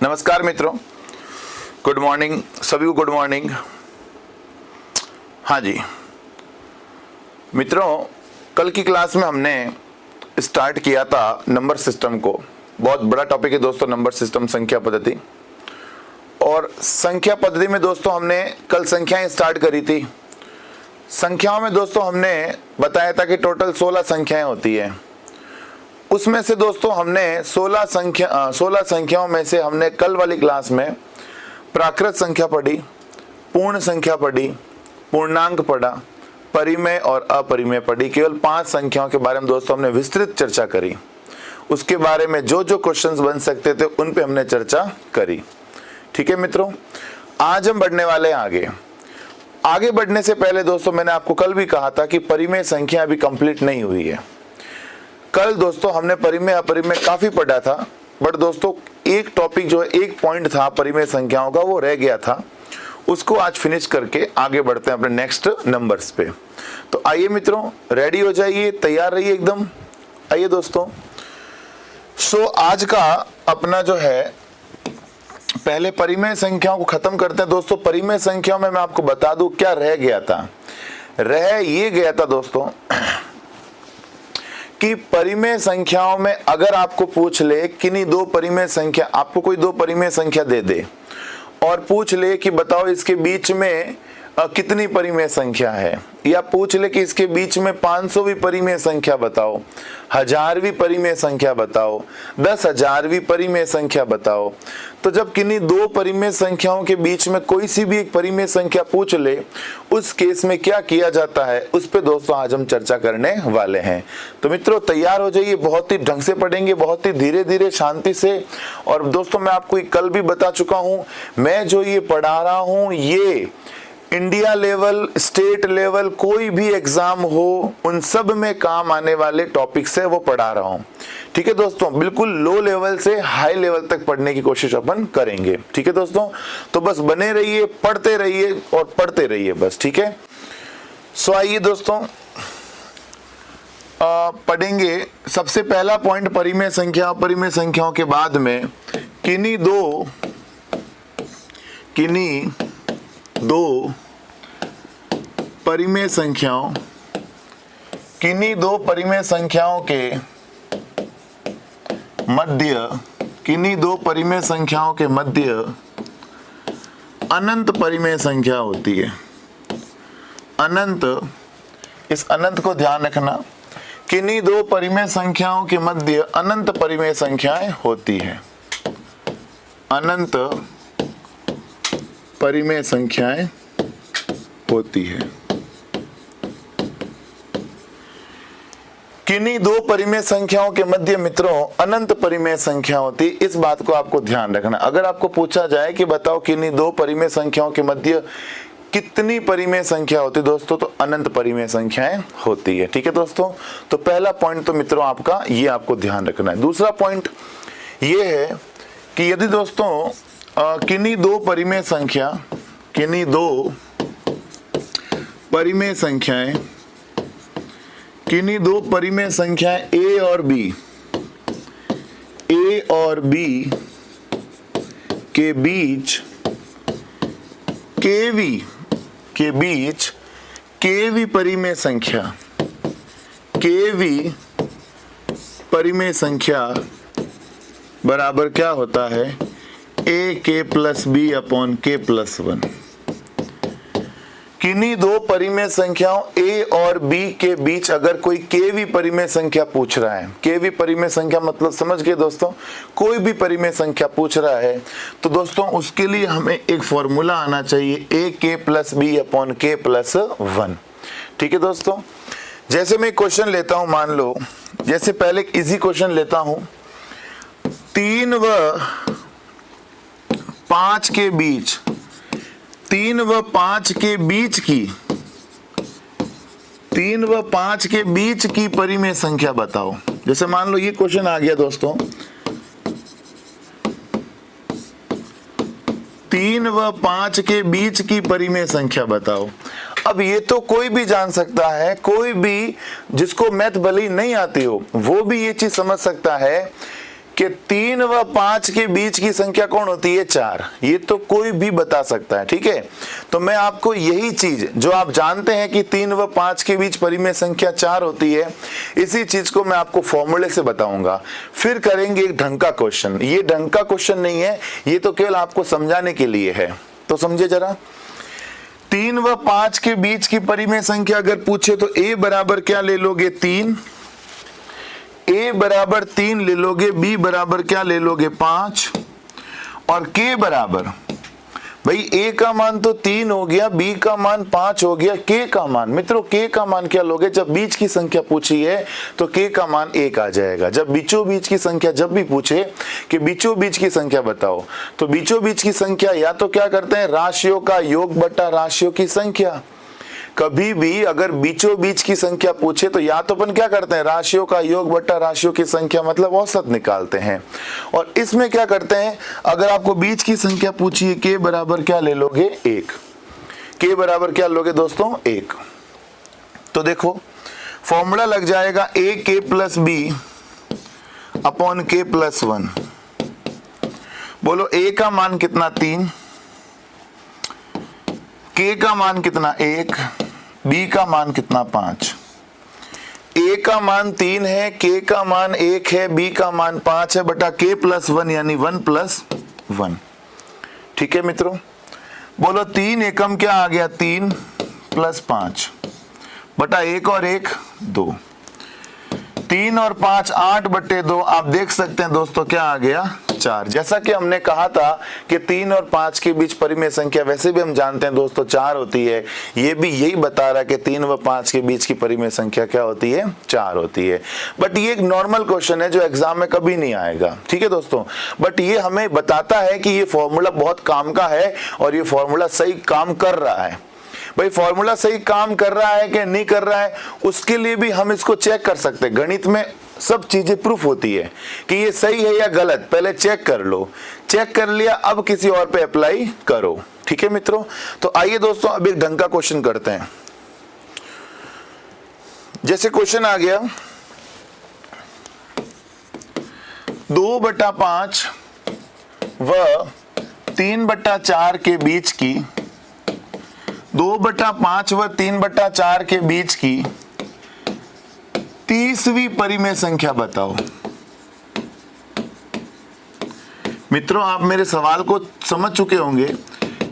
नमस्कार मित्रों, good morning सभी को, गुड मॉर्निंग। हाँ जी मित्रों, कल की क्लास में हमने स्टार्ट किया था नंबर सिस्टम को। बहुत बड़ा टॉपिक है दोस्तों नंबर सिस्टम, संख्या पद्धति। और संख्या पद्धति में दोस्तों हमने कल संख्याएं स्टार्ट करी थी। संख्याओं में दोस्तों हमने बताया था कि टोटल 16 संख्याएं होती है। उसमें से दोस्तों हमने 16 संख्याओं में से हमने कल वाली क्लास में प्राकृत संख्या पढ़ी, पूर्ण संख्या पढ़ी, पूर्णांक पढ़ा, परिमेय और अपरिमेय पढ़ी। केवल 5 संख्याओं के बारे में दोस्तों हमने विस्तृत चर्चा करी। उसके बारे में जो जो क्वेश्चंस बन सकते थे उन पे हमने चर्चा करी। ठीक है मित्रों, आज हम बढ़ने वाले हैं आगे बढ़ने से पहले दोस्तों मैंने आपको कल भी कहा था कि परिमेय संख्या अभी कंप्लीट नहीं हुई है। कल दोस्तों हमने परिमेय अपरिमेय काफी पढ़ा था, बट दोस्तों एक टॉपिक जो है, एक पॉइंट था परिमेय संख्याओं का, वो रह गया था। उसको आज फिनिश करके आगे बढ़ते हैं अपने नेक्स्ट नंबर्स पे। तो आइए मित्रों, रेडी हो जाइए, तैयार रहिए एकदम। आइए दोस्तों, आज का अपना जो है, पहले परिमेय संख्याओं को खत्म करते हैं दोस्तों। परिमेय संख्याओं में मैं आपको बता दूं क्या रह गया था। रह ये गया था दोस्तों कि परिमेय संख्याओं में अगर आपको पूछ ले किन्हीं दो परिमेय संख्या, आपको कोई दो परिमेय संख्या दे दे और पूछ ले कि बताओ इसके बीच में कितनी परिमेय संख्या है, या पूछ ले कि इसके बीच में 500वीं परिमेय संख्या बताओ, 1000वीं परिमेय संख्या बताओ, 10,000वीं परिमेय संख्या बताओ, तो जब किन्हीं दो परिमेय संख्याओं के बीच में कोई सी भी एक परिमेय संख्या पूछ ले, उस केस में क्या किया जाता है, उस पे दोस्तों आज हम चर्चा करने वाले हैं। तो मित्रों तैयार हो जाइए, बहुत ही ढंग से पढ़ेंगे, बहुत ही धीरे धीरे शांति से। और दोस्तों मैं आपको कल भी बता चुका हूं, मैं जो ये पढ़ा रहा हूं ये इंडिया लेवल, स्टेट लेवल, कोई भी एग्जाम हो उन सब में काम आने वाले टॉपिक से वो पढ़ा रहा हूं। ठीक है दोस्तों, बिल्कुल लो लेवल से हाई लेवल तक पढ़ने की कोशिश अपन करेंगे। ठीक है दोस्तों, तो बस बने रहिए, पढ़ते रहिए और पढ़ते रहिए बस। ठीक है, आइए दोस्तों पढ़ेंगे। सबसे पहला पॉइंट परिमेय संख्या। परिमेय संख्याओं के बाद में किन्हीं दो परिमेय संख्याओं, किन्हीं दो परिमेय संख्याओं के मध्य, किन्हीं दो परिमेय संख्याओं के मध्य अनंत परिमेय संख्या होती है। अनंत, इस अनंत को ध्यान रखना, किन्हीं दो परिमेय संख्याओं के मध्य अनंत परिमेय संख्याएं होती है। अनंत परिमेय संख्याएं होती है। किन्हीं दो परिमेय संख्याओं के मध्य मित्रों अनंत परिमेय संख्या होती, इस बात को आपको ध्यान रखना। अगर आपको पूछा जाए कि बताओ किन्हीं दो परिमेय संख्याओं के मध्य कितनी परिमेय संख्या होती दोस्तों, तो अनंत परिमेय संख्याएं होती है। ठीक है दोस्तों, तो पहला पॉइंट तो मित्रों आपका ये आपको ध्यान रखना है। दूसरा पॉइंट ये है कि यदि दोस्तों किन्हीं दो परिमेय संख्या, किन्हीं दो परिमेय संख्याएं, किन्हीं दो परिमेय संख्याएं a और b, a और b के बीच kv परिमेय संख्या, kv परिमेय संख्या बराबर क्या होता है, ak plus B upon k plus 1। किन्हीं दो परिमेय संख्याओं a और b के बीच अगर कोई kv परिमेय संख्या पूछ रहा है, kv परिमेय संख्या मतलब समझ गए दोस्तों, कोई भी परिमेय संख्या पूछ रहा है, तो दोस्तों उसके लिए हमें एक फॉर्मूला आना चाहिए, ak plus B upon k plus 1। ठीक है दोस्तों, जैसे मैं क्वेश्चन लेता हूं, मान लो जैसे पहले एक इजी क्वेश्चन लेता हूं, 3 व 5 के बीच, 3 व 5 के बीच की, 3 व 5 के बीच की परिमेय संख्या बताओ। जैसे मान लो ये क्वेश्चन आ गया दोस्तों, 3 व 5 के बीच की परिमेय संख्या बताओ। अब ये तो कोई भी जान सकता है, कोई भी जिसको मैथ भले ही नहीं आती हो वो भी ये चीज समझ सकता है कि 3 व 5 के बीच की संख्या कौन होती है? 4। ये तो कोई भी बता सकता है, ठीक है। तो मैं आपको यही चीज जो आप जानते हैं कि 3 व 5 के बीच परिमेय संख्या 4 होती है, इसी चीज को मैं आपको फॉर्मूले से बताऊंगा। फिर करेंगे एक ढंग का क्वेश्चन। ये ढंग का क्वेश्चन नहीं है, ये तो केवल आपको समझाने के लिए है। तो समझिए जरा, 3 व 5 के बीच की परिमेय संख्या अगर पूछे तो a बराबर क्या ले लोगे? 3। a बराबर 3 ले लोगे, b बराबर क्या ले लोगे? 5। और k बराबर, भाई a का मान तो 3 हो गया, b का मान 5 हो गया, k का मान, मित्रों k का मान क्या लोगे? जब बीच की संख्या पूछी है तो k का मान 1 आ जाएगा। जब बीचों बीच की संख्या जब भी पूछे कि बीचों बीच की संख्या बताओ, तो बीचों बीच की संख्या या तो क्या करते हैं? राशियों का योग बटा राशियों की संख्या। कभी भी अगर बीचों बीच की संख्या पूछे तो या तो अपन क्या करते हैं? राशियों का योग बटा राशियों की संख्या, मतलब औसत निकालते हैं। और इसमें क्या करते हैं? अगर आपको बीच की संख्या पूछी है, k बराबर क्या ले लोगे? 1। k बराबर क्या लोगे दोस्तों? 1। तो देखो फॉर्मूला लग जाएगा ak plus b upon k plus 1। बोलो a का मान कितना? 3। k का मान कितना? 1। b का मान कितना? 5। a का मान 3 है, k का मान 1 है, b का मान 5 है, बटा k प्लस 1 यानी 1 प्लस 1। ठीक है मित्रों, बोलो 3 एकम क्या आ गया? 3 प्लस 5 बटा 1 और 1 2। 3 और 5 8 बटे 2। आप देख सकते हैं दोस्तों क्या आ गया? 4। जैसा कि हमने कहा था कि 3 और 5 के बीच परिमेय संख्या वैसे भी हम जानते हैं दोस्तों 4 होती है। ये भी यही बता रहा है कि 3 व 5 के बीच की परिमेय संख्या क्या होती है? 4 होती है। बट ये एक नॉर्मल क्वेश्चन है जो एग्जाम में कभी नहीं आएगा, ठीक है दोस्तों। बट ये हमें बताता है कि ये फॉर्मूला बहुत काम का है और ये फॉर्मूला सही काम कर रहा है। भाई फॉर्मूला सही काम कर रहा है कि नहीं कर रहा है, उसके लिए भी हम इसको चेक कर सकते हैं। गणित में सब चीजें प्रूफ होती है कि ये सही है या गलत, पहले चेक कर लो। चेक कर लिया, अब किसी और पे अप्लाई करो। ठीक है मित्रों, तो आइए दोस्तों अब एक ढंग का क्वेश्चन करते हैं। जैसे क्वेश्चन आ गया 2/5 व 3/4 के बीच की 2/5 व 3/4 के बीच की 30वीं परिमेय संख्या बताओ। मित्रों आप मेरे सवाल को समझ चुके होंगे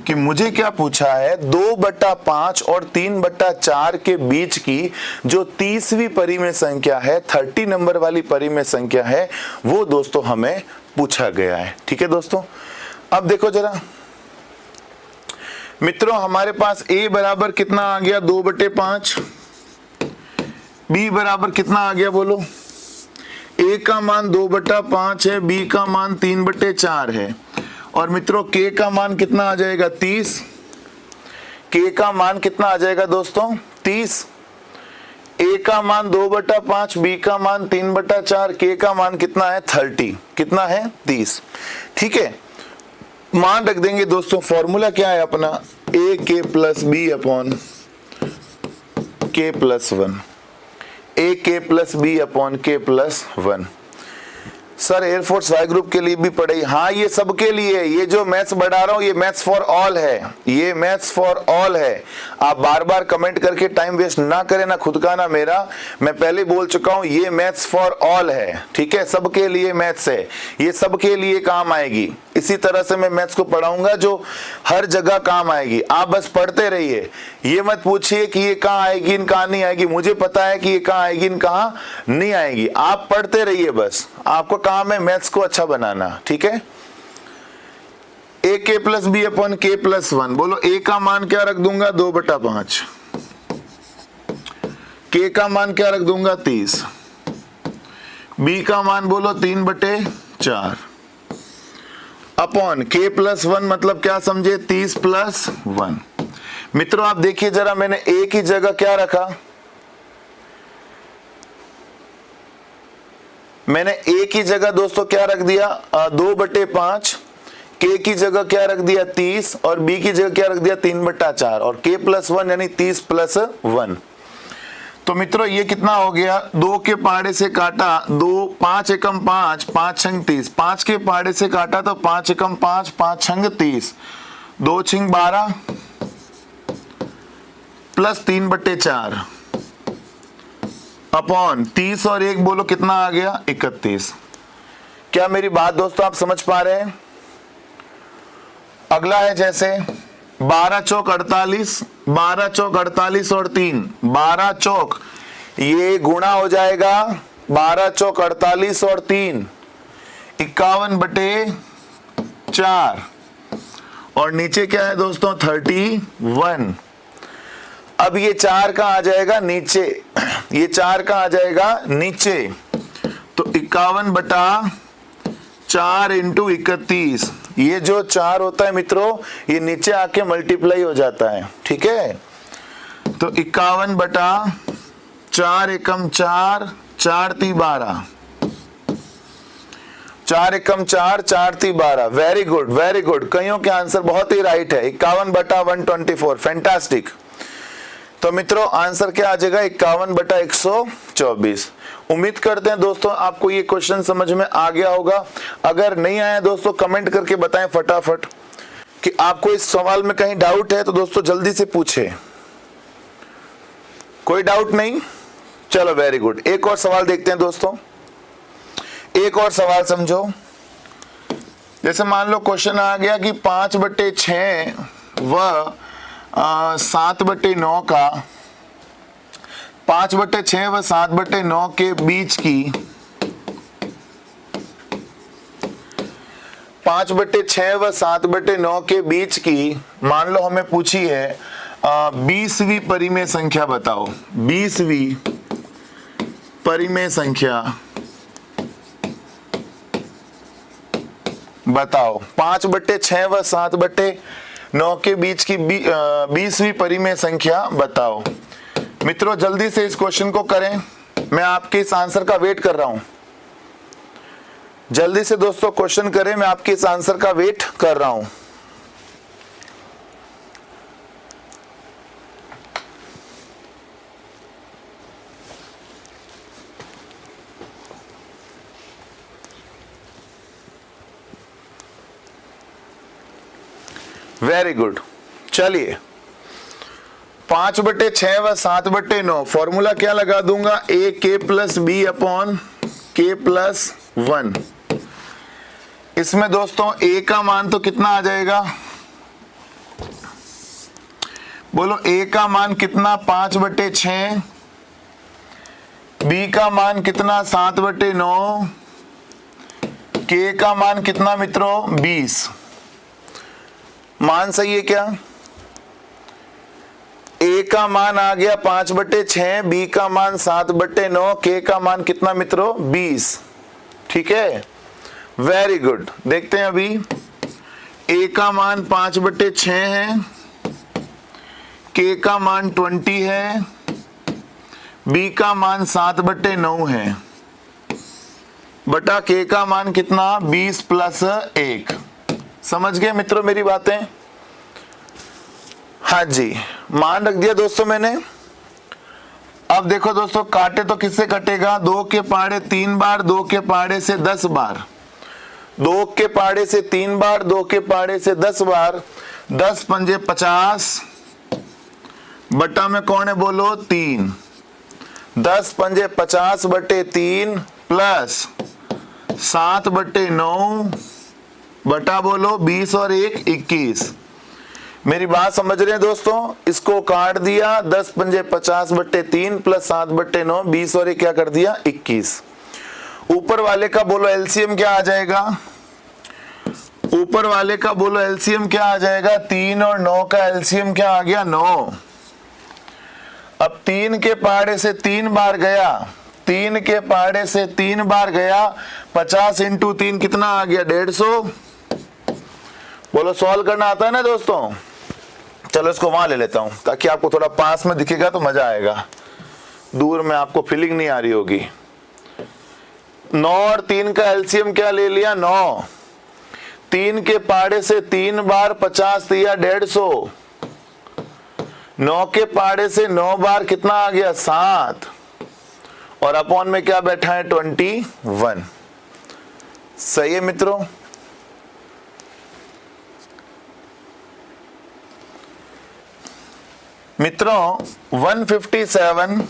कि मुझे क्या पूछा है। 2/5 और 3/4 के बीच की जो 30वीं परिमेय संख्या है, 30 नंबर वाली परिमेय संख्या है, वो दोस्तों हमें पूछा गया है। ठीक है दोस्तों, अब देखो जरा मित्रों, हमारे पास a बराबर कितना आ गया? 2/5। b बराबर कितना आ गया बोलो? a का मान 2/5 है, b का मान 3/4 है, और मित्रों k का मान कितना आ जाएगा? 30। k का मान कितना आ जाएगा दोस्तों? 30। a का मान 2/5, b का मान 3/4, k का मान कितना है? 30। कितना है? 30। ठीक है, मान रख देंगे दोस्तों। फॉर्मूला क्या है अपना? a k plus b upon k plus 1। a k plus b upon k plus 1। Sir air force Y group के लिए भी पढ़ाई? हाँ, ये सबके लिए। ये जो मैथ्स बढ़ा रहा हूँ ये मैथ्स फॉर ऑल है, ये मैथ्स फॉर ऑल है। आप बार बार कमेंट करके टाइम वेस्ट ना करें, ना खुद का ना मेरा। मैं पहले बोल चुका हूँ ये मैथ्स फॉर ऑल है, ठीक है। सबके लिए मैथ्स है, ये सबके लिए काम आएगी। इसी तरह से मैं मैथ्स को पढ़ाऊंगा जो हर जगह काम आएगी। आप बस पढ़ते रहिए, ये मत पूछिए कि ये कहाँ आएगी इन कहाँ नहीं आएगी। मुझे पता है कि ये कहाँ आएगी इन कहाँ नहीं आएगी। आप पढ़ते रहिए, बस आपको काम है मैथ्स को अच्छा बनाना। ठीक है, a k plus b upon k plus 1। बोलो a का मान क्या रख दूंगा? 2/5। k का मान क्या रख दूंगा? 30। b का मान बोलो 3/4 अपॉन k प्लस 1, मतलब क्या समझे? 30 प्लस 1। मित्रों आप देखिए जरा, मैंने a की जगह क्या रखा? मैंने a की जगह दोस्तों क्या रख दिया? 2/5। k की जगह क्या रख दिया? 30, और b की जगह क्या रख दिया? 3/4, और k प्लस 1 यानी 30 प्लस 1। तो मित्रों ये कितना हो गया, 2 के पहाड़े से काटा 2, 5 एकम 5, 5 छंग 30, 5 के पहाड़े से काटा तो 5 एकम 5, 5 छंग 30, 2 छिंग 12 प्लस 3/4 अपॉन 30 और 1 बोलो कितना आ गया 31। क्या मेरी बात दोस्तों आप समझ पा रहे हैं? अगला है जैसे 12 चौक 48, 12 चौक 48 और 3, 12 चौक ये गुणा हो जाएगा, 12 चौक 48 और 3 51/4 और नीचे क्या है दोस्तों 31। अब ये 4 का आ जाएगा नीचे, ये 4 का आ जाएगा नीचे, तो 51/4 इंटू 31, ये जो 4 होता है मित्रों ये नीचे आके मल्टीप्लाई हो जाता है, ठीक है। तो 51/4 एकम 4, 4 ती 12, 4 एकम 4, 4 ती 12। वेरी गुड वेरी गुड, कईयों के आंसर बहुत ही राइट है, 51/124, फैंटास्टिक। तो मित्रों आंसर क्या आ जाएगा 51/124। उम्मीद करते हैं दोस्तों आपको ये क्वेश्चन समझ में आ गया होगा। अगर नहीं आया दोस्तों कमेंट करके बताएं फटाफट कि आपको इस सवाल में कहीं डाउट है, तो दोस्तों जल्दी से पूछे। कोई डाउट नहीं? चलो वेरी गुड, एक और सवाल देखते हैं दोस्तों। एक और सवाल समझो। जैसे मान लो क्वेश्चन आ गया कि 5/6 व 7/9 का 5/6 व 7/9 के बीच की 5/6 व 7/9 के बीच की मान लो हमें पूछी है 20वीं परिमेय संख्या बताओ। 20वीं परिमेय संख्या बताओ। 5/6 व 7/9 के बीच की 20वीं परिमेय संख्या बताओ। मित्रों जल्दी से इस क्वेश्चन को करें, मैं आपके इस आंसर का वेट कर रहा हूं। जल्दी से दोस्तों क्वेश्चन करें, मैं आपके इस आंसर का वेट कर रहा हूं। वेरी गुड, चलिए 5/6 व 7/9 फॉर्मूला क्या लगा दूंगा, ए के प्लस बी अपॉन के प्लस 1। इसमें दोस्तों ए का मान तो कितना आ जाएगा, बोलो ए का मान कितना 5/6, बी का मान कितना 7/9, के का मान कितना मित्रों 20। मान सही है क्या? ए का मान आ गया 5/6, बी का मान 7/9, के का मान कितना मित्रों 20। ठीक है, वेरी गुड। देखते हैं अभी ए का मान 5/6 है, के का मान 20 है, बी का मान 7/9 है, बटा के का मान कितना 20 प्लस 1। समझ गए मित्रों मेरी बातें? हाँ जी, मान रख दिया दोस्तों मैंने। अब देखो दोस्तों काटे तो किससे कटेगा, 2 के पहाड़े 3 बार, 2 के पहाड़े से 10 बार, 2 के पहाड़े से 3 बार, 2 के पहाड़े से 10 बार, 10 पंजे 50 बटा में कौन है बोलो 3, 10 पंजे 50/3 प्लस 7/9 बटा बोलो 20 और 1 21। मेरी बात समझ रहे हैं दोस्तों? इसको काट दिया, 10 पंजे 50/3 प्लस 7/9, 20 और 1 क्या कर दिया 21। ऊपर वाले का बोलो एलसीएम क्या आ जाएगा, ऊपर वाले का बोलो एलसीएम क्या आ जाएगा, 3 और 9 का एलसीएम क्या आ गया 9। अब 3 के पहाड़े से 3 बार गया, 3 के पहाड़े से 3 बार गया, 50 इंटू 3 कितना आ गया 150। बोलो सॉल्व करना आता है ना दोस्तों? चलो इसको वहां ले लेता हूं ताकि आपको थोड़ा पास में दिखेगा तो मजा आएगा, दूर में आपको फीलिंग नहीं आ रही होगी। 9 और 3 का एलसीएम क्या ले लिया 9, 3 के पहाड़े से 3 बार 50 दिया 150, 9 के पहाड़े से 9 बार कितना आ गया 7, और अपॉन में क्या बैठा है 21। सही है मित्रों। मित्रों 157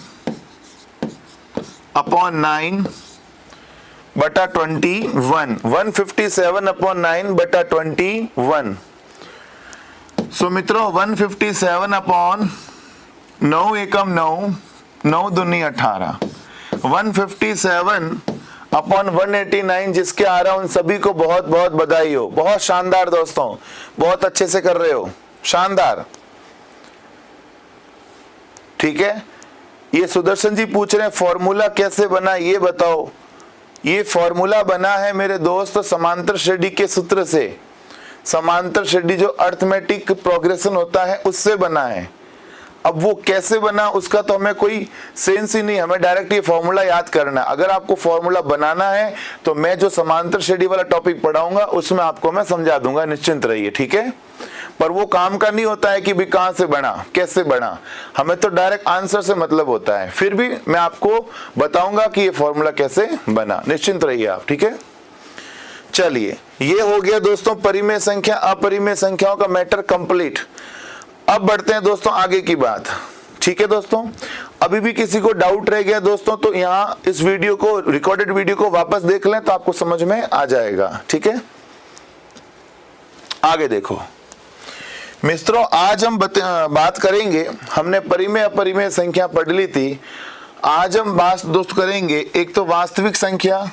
अपॉन 9 बटा 21, 157 अपॉन 9 बटा 21। सो मित्रों 157 अपॉन 9 एकम 9, 9 दूनी 18, 157 अपॉन 189 जिसके आ रहा है उन सभी को बहुत बहुत बधाई हो। बहुत शानदार दोस्तों, बहुत अच्छे से कर रहे हो, शानदार। ठीक है, ये सुदर्शन जी पूछ रहे हैं फॉर्मूला कैसे बना ये बताओ। ये फॉर्मूला बना है मेरे दोस्त समांतर श्रेणी के सूत्र से। समांतर श्रेणी जो अर्थमेटिक प्रोग्रेशन होता है उससे बना है। अब वो कैसे बना उसका तो हमें कोई सेंस ही नहीं, हमें डायरेक्ट ये फॉर्मूला याद करना है। अगर आपको फॉर्मूला बनाना है तो मैं जो समांतर श्रेणी वाला टॉपिक पढ़ाऊंगा उसमें आपको मैं समझा दूंगा, निश्चिंत रहिए। ठीक है, पर वो काम का नहीं होता है कि भी कहां से बना कैसे बना, हमें तो डायरेक्ट आंसर से मतलब होता है। फिर भी मैं आपको बताऊंगा कि ये फॉर्मूला कैसे बना, निश्चिंत रहिए आप। ठीक है, चलिए ये हो गया दोस्तों परिमेय संख्या अपरिमेय संख्याओं का मैटर कंप्लीट। अब बढ़ते हैं दोस्तों आगे की बात। ठीक है दोस्तों, अभी भी किसी को डाउट रह गया दोस्तों तो यहाँ इस वीडियो को, रिकॉर्डेड वीडियो को वापस देख लें तो आपको समझ में आ जाएगा। ठीक है, आगे देखो मित्रों, आज हम बात करेंगे, हमने परिमेय अपरिमेय संख्या पढ़ ली थी। आज हम बात दोस्त करेंगे, एक तो वास्तविक संख्या,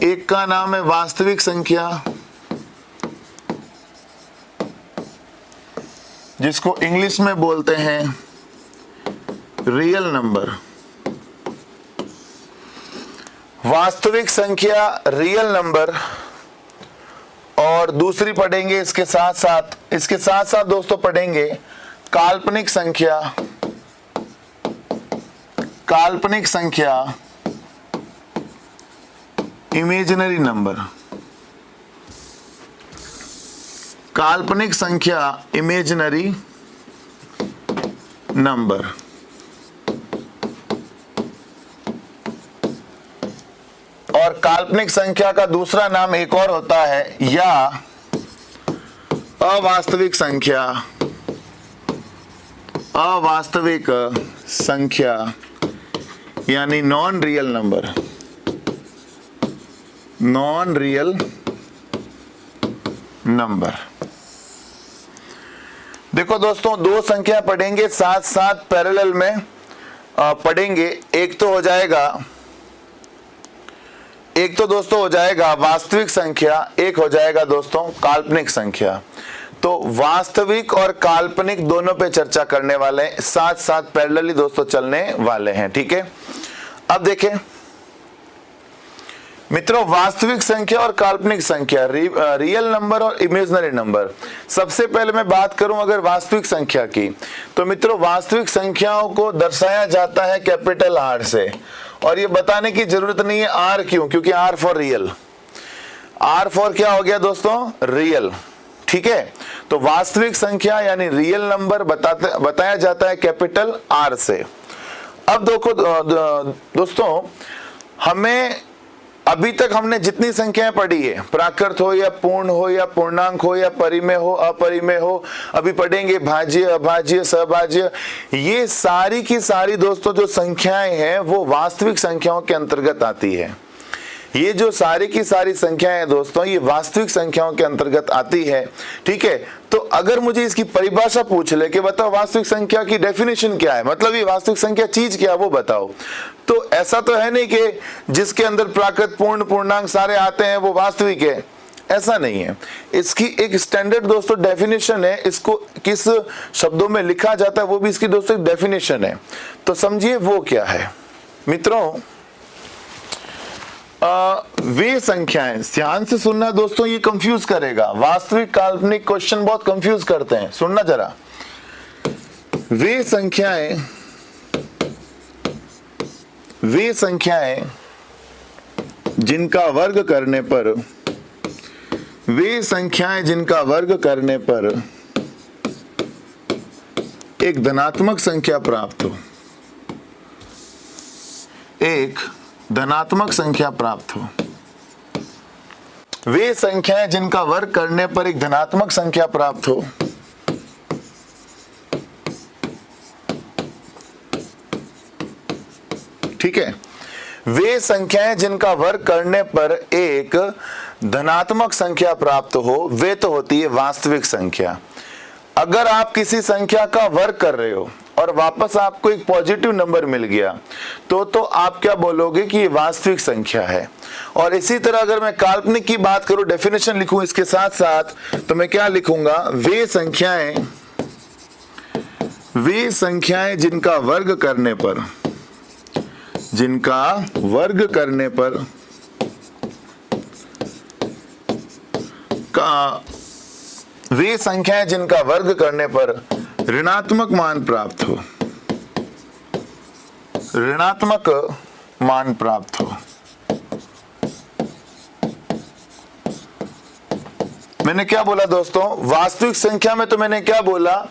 एक का नाम है वास्तविक संख्या जिसको इंग्लिश में बोलते हैं रियल नंबर। वास्तविक संख्या रियल नंबर, और दूसरी पढ़ेंगे इसके साथ साथ दोस्तों पढ़ेंगे काल्पनिक संख्या। काल्पनिक संख्या इमेजिनरी नंबर। काल्पनिक संख्या इमेजिनरी नंबर। और काल्पनिक संख्या का दूसरा नाम एक और होता है या अवास्तविक संख्या। अवास्तविक संख्या यानी non real number. Non real number. देखो दोस्तों, दो संख्या पढ़ेंगे साथ साथ पैरेलल में पढ़ेंगे। एक तो दोस्तों हो जाएगा वास्तविक संख्या, एक हो जाएगा दोस्तों काल्पनिक संख्या। तो वास्तविक और काल्पनिक दोनों पे चर्चा करने वाले हैं, साथ साथ पैरेलली दोस्तों चलने वाले हैं। ठीक है, अब देखें मित्रों, वास्तविक संख्या और काल्पनिक संख्या, रियल नंबर और इमेजिनरी नंबर। सबसे पहले मैं बात करूं अगर वास्तविक संख्या की, तो मित्रों वास्तविक संख्याओं को दर्शाया जाता है कैपिटल आर से। और ये बताने की जरूरत नहीं है आर क्यों, क्योंकि R for real. R for क्या हो गया दोस्तों, रियल। ठीक है, तो वास्तविक संख्या यानी रियल नंबर बताया जाता है कैपिटल आर से। अब देखो दोस्तों, हमें अभी तक हमने जितनी संख्याएं पढ़ी है, प्राकृत हो या पूर्ण हो या पूर्णांक हो या परिमेय हो अपरिमेय हो, अभी पढ़ेंगे भाज्य अभाज्य सहभाज्य, ये सारी की सारी दोस्तों जो संख्याएं हैं वो वास्तविक संख्याओं के अंतर्गत आती है। ये जो सारी की सारी संख्याएं हैं दोस्तों, ये वास्तविक संख्याओं के अंतर्गत आती है। ठीक है, तो अगर मुझे इसकी परिभाषा पूछ ले कि बताओ वास्तविक संख्या की डेफिनेशन क्या है, मतलब ये वास्तविक संख्या चीज क्या है वो बताओ, तो ऐसा तो है नहीं कि जिसके अंदर प्राकृत पूर्ण पूर्णांक सारे आते हैं वो वास्तविक है, ऐसा नहीं है। इसकी एक स्टैंडर्ड दोस्तों डेफिनेशन है, इसको किस शब्दों में लिखा जाता है वो भी इसकी दोस्तों डेफिनेशन है। तो समझिए वो क्या है मित्रों। वे संख्याएं, ध्यान से सुनना दोस्तों, ये कंफ्यूज करेगा। वास्तविक काल्पनिक क्वेश्चन बहुत कंफ्यूज करते हैं, सुनना जरा। वे संख्याएं जिनका वर्ग करने पर, वे संख्याएं जिनका वर्ग करने पर एक धनात्मक संख्या प्राप्त हो, एक धनात्मक संख्या प्राप्त हो। वे संख्याएं जिनका वर्ग करने पर एक धनात्मक संख्या प्राप्त हो, ठीक है। वे संख्याएं जिनका वर्ग करने पर एक धनात्मक संख्या प्राप्त हो, वे तो होती है वास्तविक संख्या। अगर आप किसी संख्या का वर्ग कर रहे हो और वापस आपको एक पॉजिटिव नंबर मिल गया तो आप क्या बोलोगे कि ये वास्तविक संख्या है। और इसी तरह अगर मैं काल्पनिक की बात करूं, डेफिनेशन लिखूं इसके साथ साथ, तो मैं क्या लिखूंगा, वे संख्याएं जिनका वर्ग करने पर, वे संख्याएं जिनका वर्ग करने पर ऋणात्मक मान प्राप्त हो, ऋणात्मक मान प्राप्त हो। मैंने क्या बोला दोस्तों, वास्तविक संख्या में तो मैंने क्या बोला,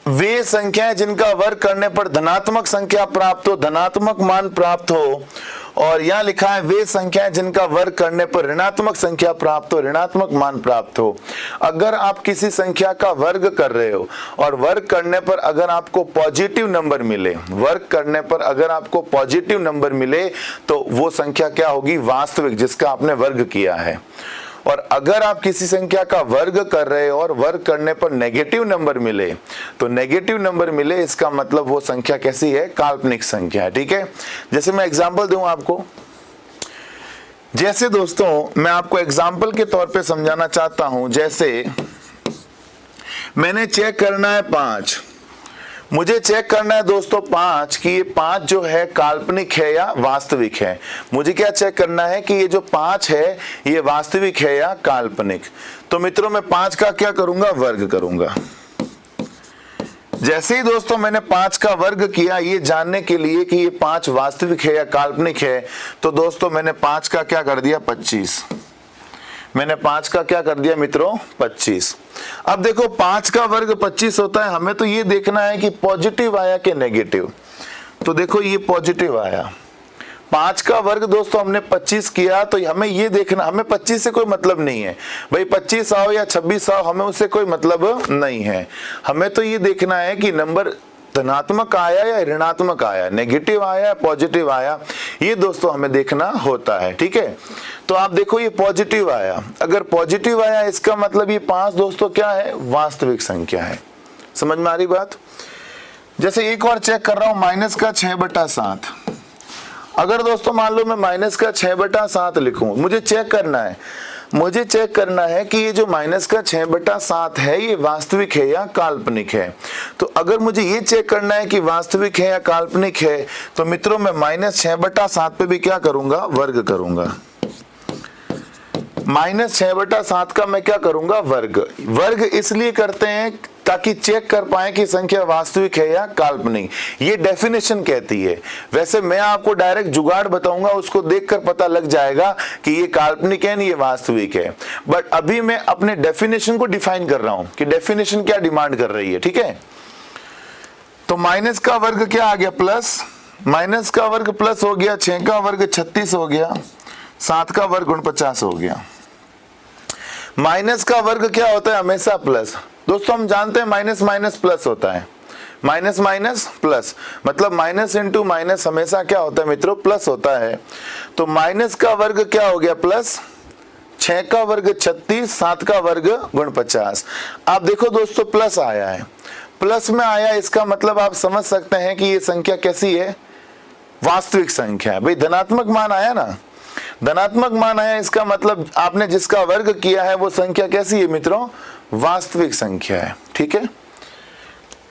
वे संख्याएं जिनका वर्ग करने पर धनात्मक संख्या प्राप्त हो, धनात्मक मान प्राप्त हो। और यहां लिखा है वे संख्याएं जिनका वर्ग करने पर ऋणात्मक संख्या प्राप्त हो, ऋणात्मक मान प्राप्त हो। अगर आप किसी संख्या का वर्ग कर रहे हो और वर्ग करने पर अगर आपको पॉजिटिव नंबर मिले, वर्ग करने पर अगर आपको पॉजिटिव नंबर मिले तो वो संख्या क्या होगी, वास्तविक, जिसका आपने वर्ग किया है। और अगर आप किसी संख्या का वर्ग कर रहे हो और वर्ग करने पर नेगेटिव नंबर मिले, तो नेगेटिव नंबर मिले इसका मतलब वो संख्या कैसी है, काल्पनिक संख्या है, ठीक है। जैसे मैं एग्जांपल दूं आपको, जैसे दोस्तों मैं आपको एग्जांपल के तौर पे समझाना चाहता हूं। जैसे मैंने चेक करना है 5, मुझे चेक करना है दोस्तों 5 कि ये 5 जो है काल्पनिक है या वास्तविक है। मुझे क्या चेक करना है कि ये जो 5 है ये वास्तविक है या काल्पनिक। तो मित्रों मैं 5 का क्या करूंगा, वर्ग करूंगा। जैसे ही दोस्तों मैंने 5 का वर्ग किया ये जानने के लिए कि ये 5 वास्तविक है या काल्पनिक है, तो दोस्तों मैंने 5 का क्या कर दिया, 25। मैंने 5 का क्या कर दिया मित्रों, 25। अब देखो 5 का वर्ग 25 होता है, हमें तो ये देखना है कि पॉजिटिव आया कि नेगेटिव। तो देखो ये पॉजिटिव आया। 5 का वर्ग दोस्तों हमने 25 किया, तो हमें ये देखना, हमें 25 से कोई मतलब नहीं है भाई, 25 आओ या 26 आओ, हमें उससे कोई मतलब नहीं है। हमें तो ये देखना है कि नंबर धनात्मक आया या ऋणात्मक आया, नेगेटिव आया या पॉजिटिव आया, ये दोस्तों हमें देखना होता है, ठीक है। तो आप देखो ये पॉजिटिव आया, अगर पॉजिटिव आया इसका मतलब ये 5 दोस्तों क्या है, वास्तविक संख्या है। समझ में आ रही बात। जैसे एक और चेक कर रहा हूं, माइनस का 6/7। अगर दोस्तों मान लो मैं माइनस का 6/7 लिखूं, मुझे चेक करना है कि ये जो माइनस का 6/7 है ये वास्तविक है या काल्पनिक है। तो अगर मुझे ये चेक करना है कि वास्तविक है या काल्पनिक है, तो मित्रों मैं माइनस 6/7 पे भी क्या करूंगा, वर्ग करूंगा। माइनस 6/7 का मैं क्या करूंगा, वर्ग इसलिए करते हैं ताकि चेक कर पाए कि संख्या वास्तविक है या काल्पनिक। ये डेफिनेशन कहती है। वैसे मैं आपको डायरेक्ट जुगाड़ बताऊंगा, उसको देखकर पता लग जाएगा कि ये काल्पनिक है नहीं, ये वास्तविक है। बट अभी मैं अपने डेफिनेशन को डिफाइन कर रहा हूं कि डेफिनेशन क्या डिमांड कर रही है, ठीक है। तो माइनस का वर्ग क्या आ गया, प्लस। माइनस का वर्ग प्लस हो गया, 6 का वर्ग 36 हो गया, 7 का वर्ग 49 हो गया। माइनस का वर्ग क्या होता है, हमेशा प्लस। दोस्तों हम जानते हैं माइनस माइनस प्लस होता है, माइनस माइनस प्लस, मतलब माइनस इंटू माइनस हमेशा क्या होता है मित्रों, प्लस होता है। तो माइनस का वर्ग क्या हो गया, प्लस। 6 का वर्ग 36, 7 का वर्ग 49। आप देखो दोस्तों प्लस आया है, प्लस में आया, इसका मतलब आप समझ सकते हैं कि ये संख्या कैसी है, वास्तविक संख्या है। भाई धनात्मक मान आया ना, धनात्मक मान आया, इसका मतलब आपने जिसका वर्ग किया है वो संख्या कैसी है मित्रों, वास्तविक संख्या है, ठीक है।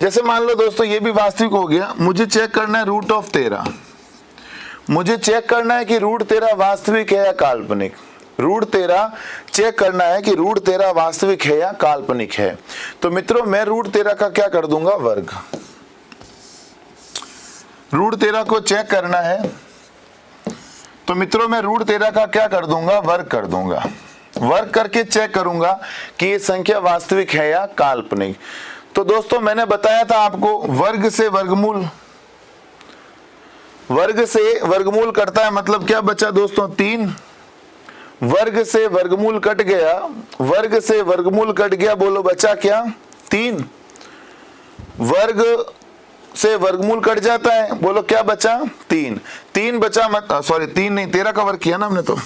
जैसे मान लो दोस्तों ये भी वास्तविक हो गया। मुझे चेक करना है √13, मुझे चेक करना है कि √13 वास्तविक है या काल्पनिक। √13 चेक करना है कि √13 वास्तविक है या काल्पनिक है। तो मित्रों मैं √13 का क्या कर दूंगा, वर्ग। √13 को चेक करना है तो मित्रों मैं √13 का क्या कर दूंगा, वर्ग कर दूंगा। वर्ग करके चेक करूंगा कि ये संख्या वास्तविक है या काल्पनिक। तो दोस्तों मैंने बताया था आपको वर्ग से वर्गमूल, वर्ग से वर्गमूल कटता है मतलब क्या बचा दोस्तों 3, वर्ग से वर्गमूल कट गया, वर्ग से वर्गमूल कट गया, बोलो बचा क्या 3, वर्ग से वर्गमूल कट जाता है, बोलो क्या बचा 3, 3 बचा मत सॉरी 3 नहीं 13 का वर्ग किया ना हमने, तो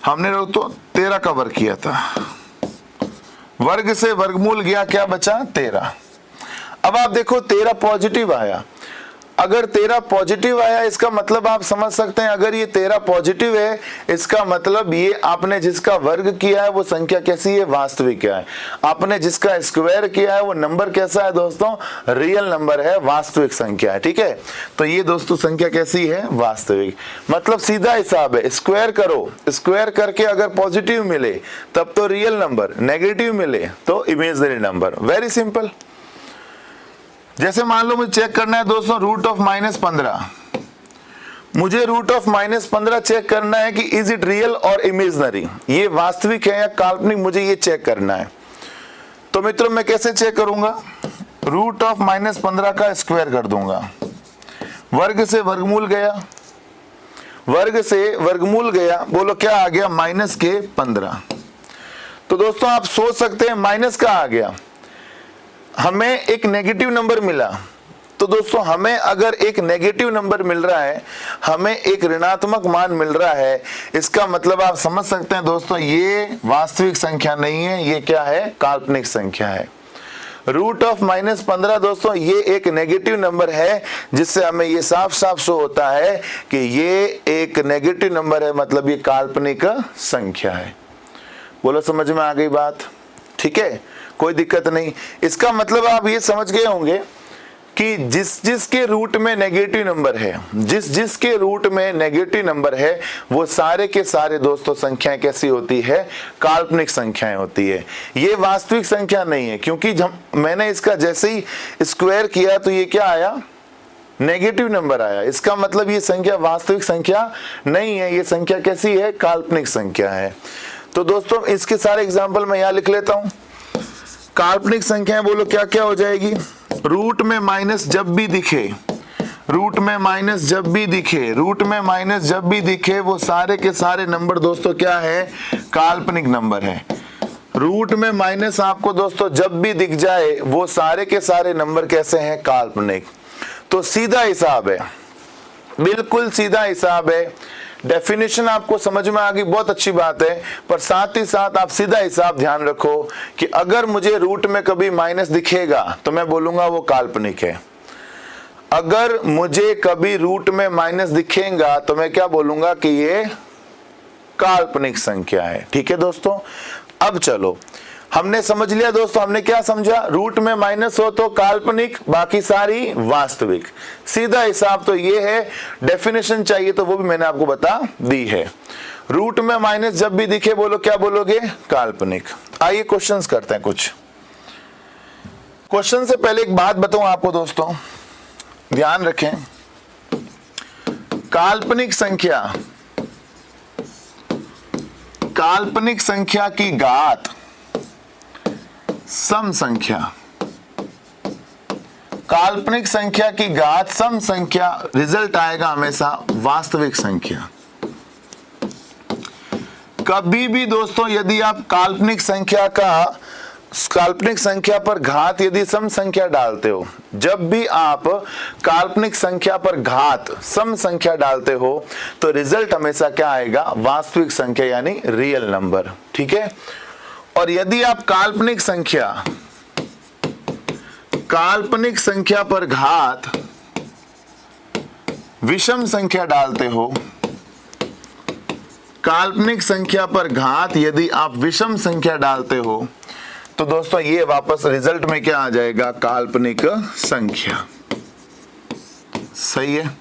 हमने तो 13 का वर्ग किया था, वर्ग से वर्गमूल गया, क्या बचा 13। अब आप देखो 13 पॉजिटिव आया, अगर 13 पॉजिटिव आया इसका मतलब आप समझ सकते हैं, अगर ये 13 पॉजिटिव है इसका मतलब ये आपने जिसका वर्ग किया है वो संख्या कैसी है, वास्तविक है। आपने जिसका स्क्वायर किया है वो नंबर कैसा है दोस्तों, रियल नंबर है, वास्तविक संख्या है। ठीक है, तो ये दोस्तों संख्या कैसी है, वास्तविक। मतलब सीधा हिसाब है, स्क्वायर करो, स्क्वायर करके अगर पॉजिटिव मिले तब तो रियल नंबर, नेगेटिव मिले तो इमेजिनरी नंबर। Very simple. जैसे मान लो मुझे चेक करना है दोस्तों रूट ऑफ -15, मुझे रूट ऑफ -15 चेक करना है कि इज इट रियल और इमेजिनरी, ये वास्तविक है या काल्पनिक, मुझे ये चेक करना है। तो मित्रों मैं कैसे चेक करूंगा, रूट ऑफ -15 का स्क्वायर कर दूंगा, वर्ग से वर्गमूल गया, वर्ग से वर्गमूल गया, बोलो क्या आ गया -15। तो दोस्तों आप सोच सकते हैं माइनस का आ गया, हमें एक नेगेटिव नंबर मिला। तो दोस्तों हमें अगर एक नेगेटिव नंबर मिल रहा है, हमें एक ऋणात्मक मान मिल रहा है, इसका मतलब आप समझ सकते हैं दोस्तों ये वास्तविक संख्या नहीं है, ये क्या है, काल्पनिक संख्या है। रूट ऑफ -15 दोस्तों ये एक नेगेटिव नंबर है, जिससे हमें ये साफ साफ शो होता है कि ये एक नेगेटिव नंबर है, मतलब ये काल्पनिक संख्या है। बोलो समझ में आ गई बात, ठीक है, कोई दिक्कत नहीं। इसका मतलब आप ये समझ गए होंगे कि जिस जिसके रूट में नेगेटिव नंबर है, जिस जिसके रूट में नेगेटिव नंबर है, वो सारे के सारे दोस्तों संख्याएं कैसी होती है, काल्पनिक संख्याएं होती है। ये वास्तविक संख्या नहीं है, क्योंकि जब मैंने इसका जैसे ही स्क्वायर किया तो ये क्या आया, नेगेटिव नंबर आया। इसका मतलब ये संख्या वास्तविक संख्या नहीं है, ये संख्या कैसी है, काल्पनिक संख्या है। तो दोस्तों इसके सारे एग्जाम्पल मैं यहाँ लिख लेता हूं। काल्पनिक संख्याएं बोलो क्या क्या हो जाएगी, रूट में माइनस जब भी दिखे, रूट में माइनस जब भी दिखे, रूट में माइनस जब भी दिखे, वो सारे के सारे नंबर दोस्तों क्या है, काल्पनिक नंबर है। रूट में माइनस आपको दोस्तों जब भी दिख जाए, वो सारे के सारे नंबर कैसे हैं, काल्पनिक। तो सीधा हिसाब है, बिल्कुल सीधा हिसाब है। डेफिनेशन आपको समझ में आ गई, बहुत अच्छी बात है, पर साथ ही साथ आप सीधा हिसाब ध्यान रखो कि अगर मुझे रूट में कभी माइनस दिखेगा तो मैं बोलूंगा वो काल्पनिक है। अगर मुझे कभी रूट में माइनस दिखेगा तो मैं क्या बोलूंगा कि ये काल्पनिक संख्या है। ठीक है दोस्तों, अब चलो हमने समझ लिया दोस्तों, हमने क्या समझा, रूट में माइनस हो तो काल्पनिक, बाकी सारी वास्तविक। सीधा हिसाब तो ये है। डेफिनेशन चाहिए तो वो भी मैंने आपको बता दी है। रूट में माइनस जब भी दिखे बोलो क्या बोलोगे, काल्पनिक। आइए क्वेश्चंस करते हैं कुछ। क्वेश्चन से पहले एक बात बताऊं आपको दोस्तों, ध्यान रखें, काल्पनिक संख्या, काल्पनिक संख्या की घात सम संख्या, काल्पनिक संख्या की घात सम संख्या, रिजल्ट आएगा हमेशा वास्तविक संख्या। कभी भी दोस्तों यदि आप काल्पनिक संख्या का, काल्पनिक संख्या पर घात यदि सम संख्या डालते हो, जब भी आप काल्पनिक संख्या पर घात सम संख्या डालते हो तो रिजल्ट हमेशा क्या आएगा, वास्तविक संख्या यानी रियल नंबर। ठीक है, और यदि आप काल्पनिक संख्या पर घात विषम संख्या डालते हो, काल्पनिक संख्या पर घात यदि आप विषम संख्या डालते हो तो दोस्तों ये वापस रिजल्ट में क्या आ जाएगा, काल्पनिक संख्या। सही है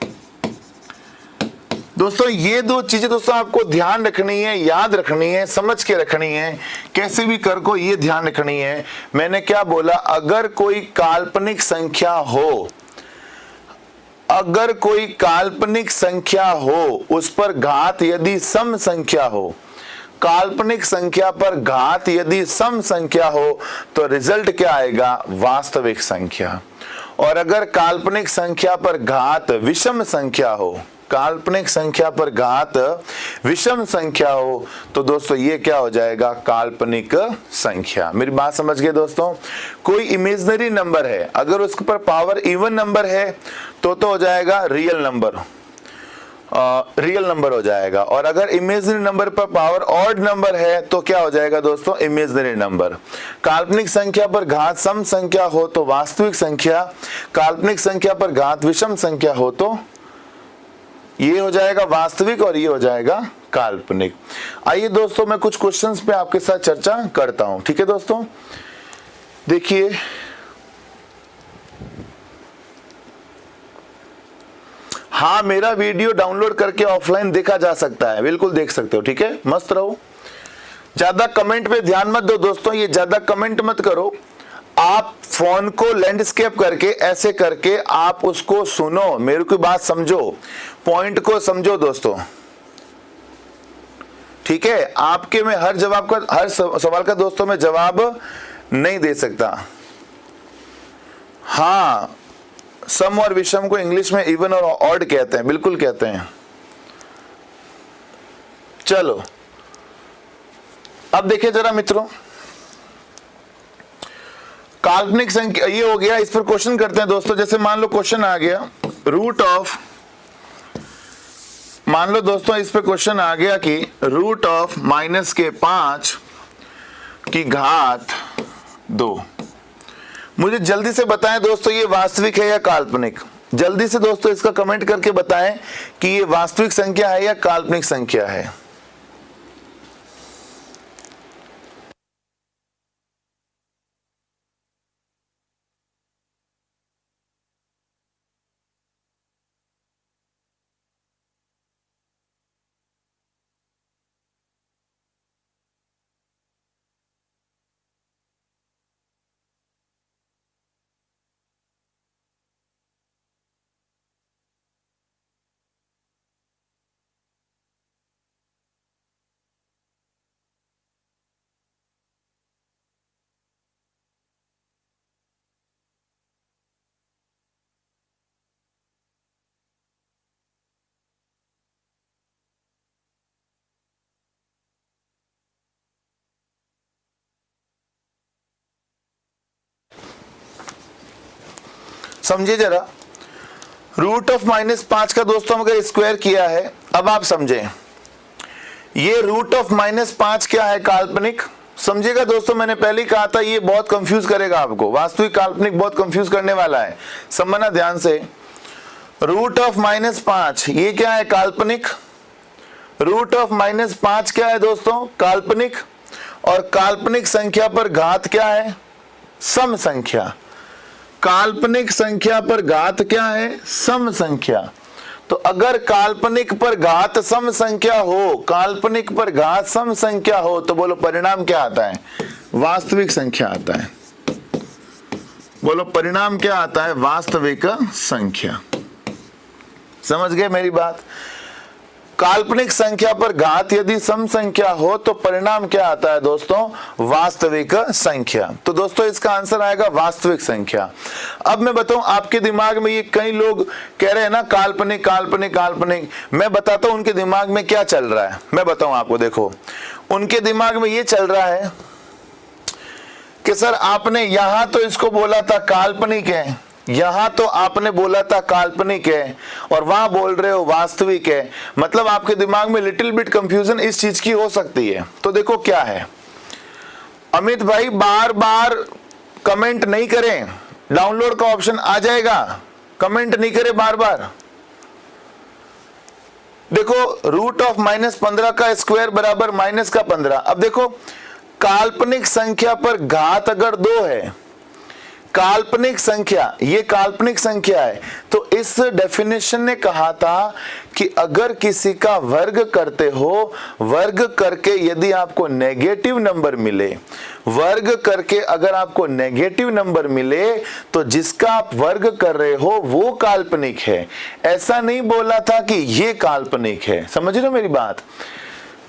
दोस्तों, ये दो चीजें दोस्तों आपको ध्यान रखनी है, याद रखनी है, समझ के रखनी है, कैसे भी कर को ये ध्यान रखनी है। मैंने क्या बोला, अगर कोई काल्पनिक संख्या हो, अगर कोई काल्पनिक संख्या हो, उस पर घात यदि सम संख्या हो, काल्पनिक संख्या पर घात यदि सम संख्या हो तो रिजल्ट क्या आएगा, वास्तविक संख्या। और अगर काल्पनिक संख्या पर घात विषम संख्या हो, काल्पनिक संख्या पर घात विषम संख्या हो तो दोस्तों ये क्या हो जाएगा, काल्पनिक संख्या। मेरी बात समझ गए दोस्तों। कोई इमेजिनरी नंबर है, अगर उसके पर पावर इवन नंबर है तो हो जाएगा रियल नंबर, रियल नंबर हो जाएगा। और अगर इमेजिनरी नंबर पर पावर ऑड नंबर है तो क्या हो जाएगा दोस्तों, इमेजिनरी नंबर। काल्पनिक संख्या पर घात सम संख्या हो तो वास्तविक संख्या, काल्पनिक संख्या पर घात विषम संख्या हो तो ये हो जाएगा वास्तविक और ये हो जाएगा काल्पनिक। आइए दोस्तों मैं कुछ क्वेश्चंस पे आपके साथ चर्चा करता हूं, ठीक है दोस्तों। देखिए हाँ, मेरा वीडियो डाउनलोड करके ऑफलाइन देखा जा सकता है, बिल्कुल देख सकते हो, ठीक है। मस्त रहो, ज्यादा कमेंट पे ध्यान मत दो दोस्तों, ये ज्यादा कमेंट मत करो। आप फोन को लैंडस्केप करके ऐसे करके आप उसको सुनो, मेरे की बात समझो, पॉइंट को समझो दोस्तों, ठीक है। आपके में हर जवाब का, हर सवाल का दोस्तों में जवाब नहीं दे सकता। हाँ, सम और विषम को इंग्लिश में इवन और ऑड कहते हैं, बिल्कुल कहते हैं। चलो अब देखिए जरा मित्रों, काल्पनिक संख्या ये हो गया, इस पर क्वेश्चन करते हैं दोस्तों। जैसे मान लो क्वेश्चन आ गया रूट ऑफ, मान लो दोस्तों इस पर क्वेश्चन आ गया कि रूट ऑफ -5 की घात 2। मुझे जल्दी से बताएं दोस्तों ये वास्तविक है या काल्पनिक। जल्दी से दोस्तों इसका कमेंट करके बताएं कि ये वास्तविक संख्या है या काल्पनिक संख्या है। समझिए जरा, रूट ऑफ -5 का दोस्तों अगर स्क्वायर किया है, अब आप समझें ये रूट ऑफ -5 क्या है, काल्पनिक। समझिएगा दोस्तों, मैंने पहले ही कहा था ये बहुत कंफ्यूज करेगा आपको, वास्तविक काल्पनिक बहुत कंफ्यूज करने वाला है। समझना ध्यान से, रूट ऑफ -5 ये क्या है, काल्पनिक। रूट ऑफ -5 क्या है दोस्तों, काल्पनिक। और काल्पनिक संख्या पर घात क्या है, सम संख्या। काल्पनिक संख्या पर घात क्या है, सम संख्या। तो अगर काल्पनिक पर घात सम संख्या हो, काल्पनिक पर घात सम संख्या हो तो बोलो परिणाम क्या आता है, वास्तविक संख्या आता है। बोलो परिणाम क्या आता है, वास्तविक संख्या। समझ गए मेरी बात। काल्पनिक संख्या पर घात यदि सम संख्या हो तो परिणाम क्या आता है दोस्तों, वास्तविक संख्या। तो दोस्तों इसका आंसर आएगा वास्तविक संख्या। अब मैं बताऊं, आपके दिमाग में ये कई लोग कह रहे हैं ना काल्पनिक काल्पनिक काल्पनिक, मैं बताता हूं उनके दिमाग में क्या चल रहा है। मैं बताऊं आपको, देखो उनके दिमाग में ये चल रहा है कि सर आपने यहां तो इसको बोला था काल्पनिक है, यहां तो आपने बोला था काल्पनिक है और वहां बोल रहे हो वास्तविक है। मतलब आपके दिमाग में लिटिल बिट कंफ्यूजन इस चीज की हो सकती है। तो देखो क्या है, अमित भाई बार बार कमेंट नहीं करें, डाउनलोड का ऑप्शन आ जाएगा, कमेंट नहीं करें बार बार। देखो रूट ऑफ -15 का स्क्वायर बराबर -15। अब देखो काल्पनिक संख्या पर घात अगर 2 है, काल्पनिक संख्या, ये काल्पनिक संख्या है, तो इस डेफिनेशन ने कहा था कि अगर किसी का वर्ग करते हो, वर्ग करके यदि आपको नेगेटिव नंबर मिले, वर्ग करके अगर आपको नेगेटिव नंबर मिले तो जिसका आप वर्ग कर रहे हो वो काल्पनिक है। ऐसा नहीं बोला था कि ये काल्पनिक है। समझ रहे हो मेरी बात।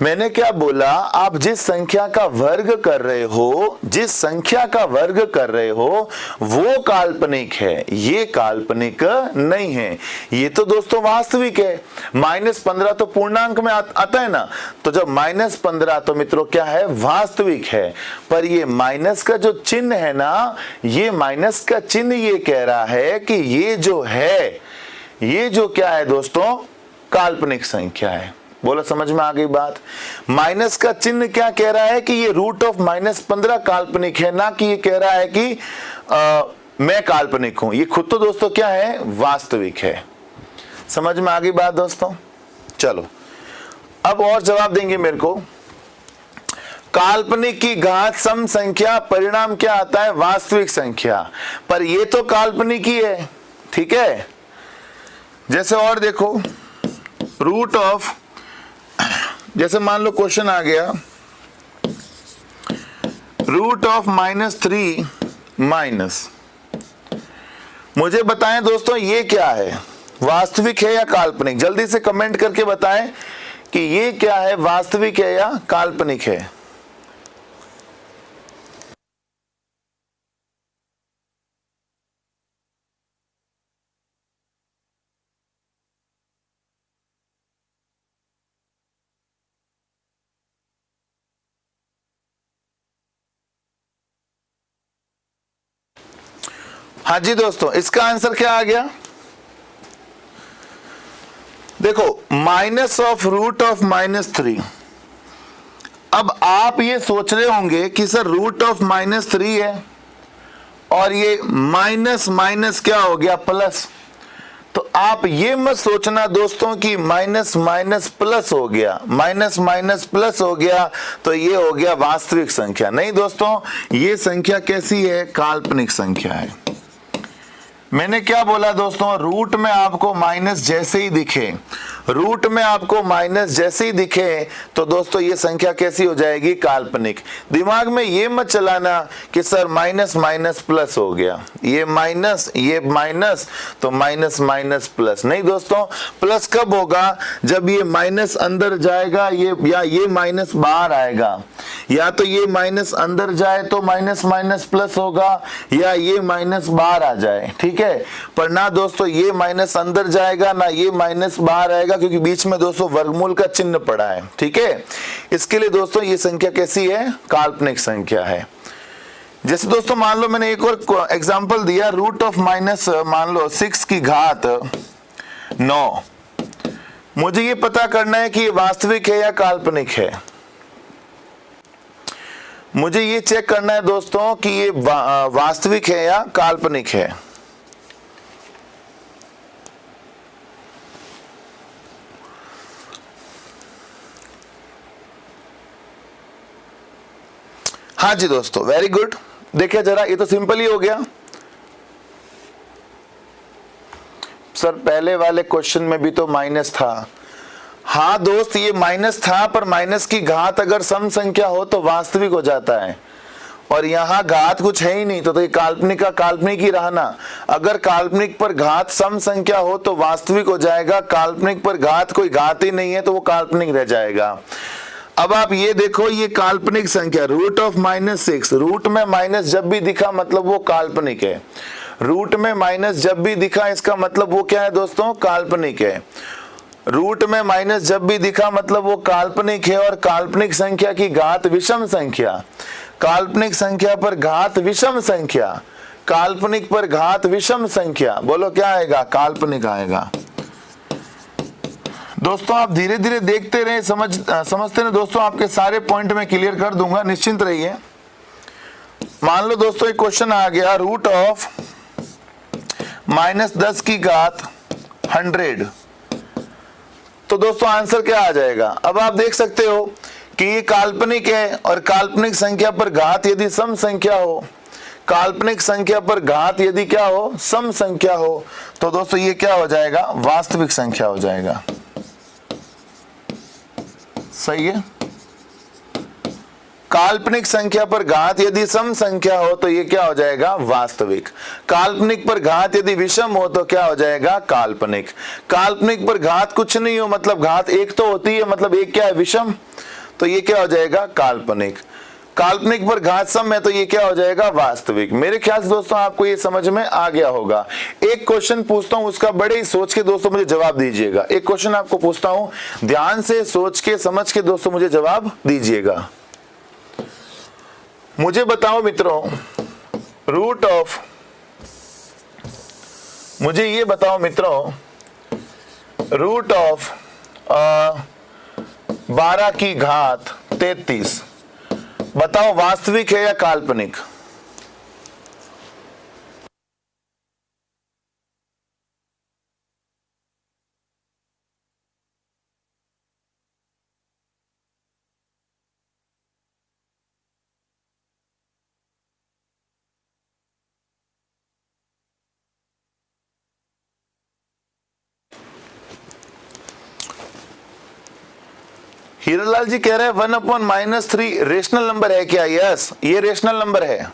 मैंने क्या बोला, आप जिस संख्या का वर्ग कर रहे हो, जिस संख्या का वर्ग कर रहे हो वो काल्पनिक है, ये काल्पनिक नहीं है। ये तो दोस्तों वास्तविक है। -15 तो पूर्णांक में आता है ना, तो जब -15 तो मित्रों क्या है, वास्तविक है। पर ये माइनस का जो चिन्ह है ना, ये माइनस का चिन्ह ये कह रहा है कि ये जो है, ये जो क्या है दोस्तों, काल्पनिक संख्या है। बोलो समझ में आ गई बात। माइनस का चिन्ह क्या कह रहा है कि ये √-15 काल्पनिक है, ना कि ये कह रहा है कि मैं काल्पनिक हूं। ये खुद तो दोस्तों क्या है, वास्तविक है। समझ में आ गई बात दोस्तों। चलो अब और जवाब देंगे मेरे को। काल्पनिक की घात सम संख्या, परिणाम क्या आता है, वास्तविक संख्या। पर ये तो काल्पनिक ही है, ठीक है। जैसे और देखो, रूट ऑफ, जैसे मान लो क्वेश्चन आ गया √-3 माइनस, मुझे बताएं दोस्तों ये क्या है, वास्तविक है या काल्पनिक। जल्दी से कमेंट करके बताएं कि ये क्या है, वास्तविक है या काल्पनिक है। हाँ जी दोस्तों, इसका आंसर क्या आ गया, देखो -√-3। अब आप ये सोच रहे होंगे कि सर √-3 है और ये माइनस माइनस क्या हो गया, प्लस। तो आप ये मत सोचना दोस्तों कि माइनस माइनस प्लस हो गया, माइनस माइनस प्लस हो गया तो ये हो गया वास्तविक संख्या। नहीं दोस्तों, ये संख्या कैसी है, काल्पनिक संख्या है। मैंने क्या बोला दोस्तों, रूट में आपको माइनस जैसे ही दिखे, रूट में आपको माइनस जैसे ही दिखे तो दोस्तों ये संख्या कैसी हो जाएगी, काल्पनिक। दिमाग में ये मत चलाना कि सर माइनस माइनस प्लस हो गया, ये माइनस तो माइनस माइनस प्लस। नहीं दोस्तों, प्लस कब होगा, जब ये माइनस अंदर जाएगा, या ये माइनस बाहर आएगा। या तो ये माइनस अंदर जाए तो माइनस माइनस प्लस होगा, या ये माइनस बाहर आ जाए, ठीक है। पर ना दोस्तों ये माइनस अंदर जाएगा, ना ये माइनस बाहर आएगा, क्योंकि बीच में दोस्तों वर्गमूल का चिन्ह पड़ा है, ठीक है। इसके लिए दोस्तों ये संख्या कैसी है, काल्पनिक संख्या है। जैसे दोस्तों मान लो मैंने एक और एग्जांपल दिया, मान लो 6 की घात 9। मुझे ये पता करना है कि ये वास्तविक है या काल्पनिक है। मुझे ये चेक करना है दोस्तों कि ये वास्तविक है या काल्पनिक है। हाँ जी दोस्तों, वेरी गुड। देखिए जरा, ये तो सिंपल ही हो गया। सर पहले वाले क्वेश्चन में भी तो माइनस था। हाँ दोस्त, ये माइनस था, पर माइनस की घात अगर सम संख्या हो तो वास्तविक हो जाता है, और यहाँ घात कुछ है ही नहीं, तो ये काल्पनिक का काल्पनिक ही रहा ना। अगर काल्पनिक पर घात सम संख्या हो तो वास्तविक हो जाएगा, काल्पनिक पर घात कोई घात ही नहीं है तो वो काल्पनिक रह जाएगा। अब आप ये देखो, ये काल्पनिक संख्या √-6, रूट में माइनस जब भी दिखा मतलब वो काल्पनिक है। रूट में माइनस जब भी दिखा इसका मतलब वो क्या है दोस्तों, काल्पनिक है। रूट में माइनस जब भी दिखा मतलब वो काल्पनिक है। और काल्पनिक संख्या की घात विषम संख्या, काल्पनिक संख्या पर घात विषम संख्या, काल्पनिक पर घात विषम संख्या, बोलो क्या आएगा, काल्पनिक आएगा। दोस्तों आप धीरे धीरे देखते रहे, समझते रहे दोस्तों, आपके सारे पॉइंट में क्लियर कर दूंगा, निश्चिंत रहिए। मान लो दोस्तों एक क्वेश्चन आ गया, √-10 की घात 100। तो दोस्तों आंसर क्या आ जाएगा। अब आप देख सकते हो कि ये काल्पनिक है, और काल्पनिक संख्या पर घात यदि सम संख्या हो, काल्पनिक संख्या पर घात यदि क्या हो, सम संख्या हो, तो दोस्तों ये क्या हो जाएगा, वास्तविक संख्या हो जाएगा। सही है। काल्पनिक संख्या पर घात यदि सम संख्या हो तो ये क्या हो जाएगा, वास्तविक। काल्पनिक पर घात यदि विषम हो तो क्या हो जाएगा, काल्पनिक। काल्पनिक पर घात कुछ नहीं हो मतलब घात एक तो होती है, मतलब एक क्या है, विषम। तो ये क्या हो जाएगा, काल्पनिक। काल्पनिक पर घात सम है तो ये क्या हो जाएगा, वास्तविक। मेरे ख्याल से दोस्तों आपको ये समझ में आ गया होगा। एक क्वेश्चन पूछता हूं, उसका बड़े ही सोच के दोस्तों मुझे जवाब दीजिएगा। एक क्वेश्चन आपको पूछता हूं, ध्यान से सोच के समझ के दोस्तों मुझे जवाब दीजिएगा। मुझे बताओ मित्रों, रूट ऑफ, मुझे ये बताओ मित्रों, रूट ऑफ 12 की घात 33 बताओ वास्तविक है या काल्पनिक। हीरालाल जी कह रहे हैं 1/-3 रेशनल नंबर है क्या? यस, ये रेशनल नंबर है।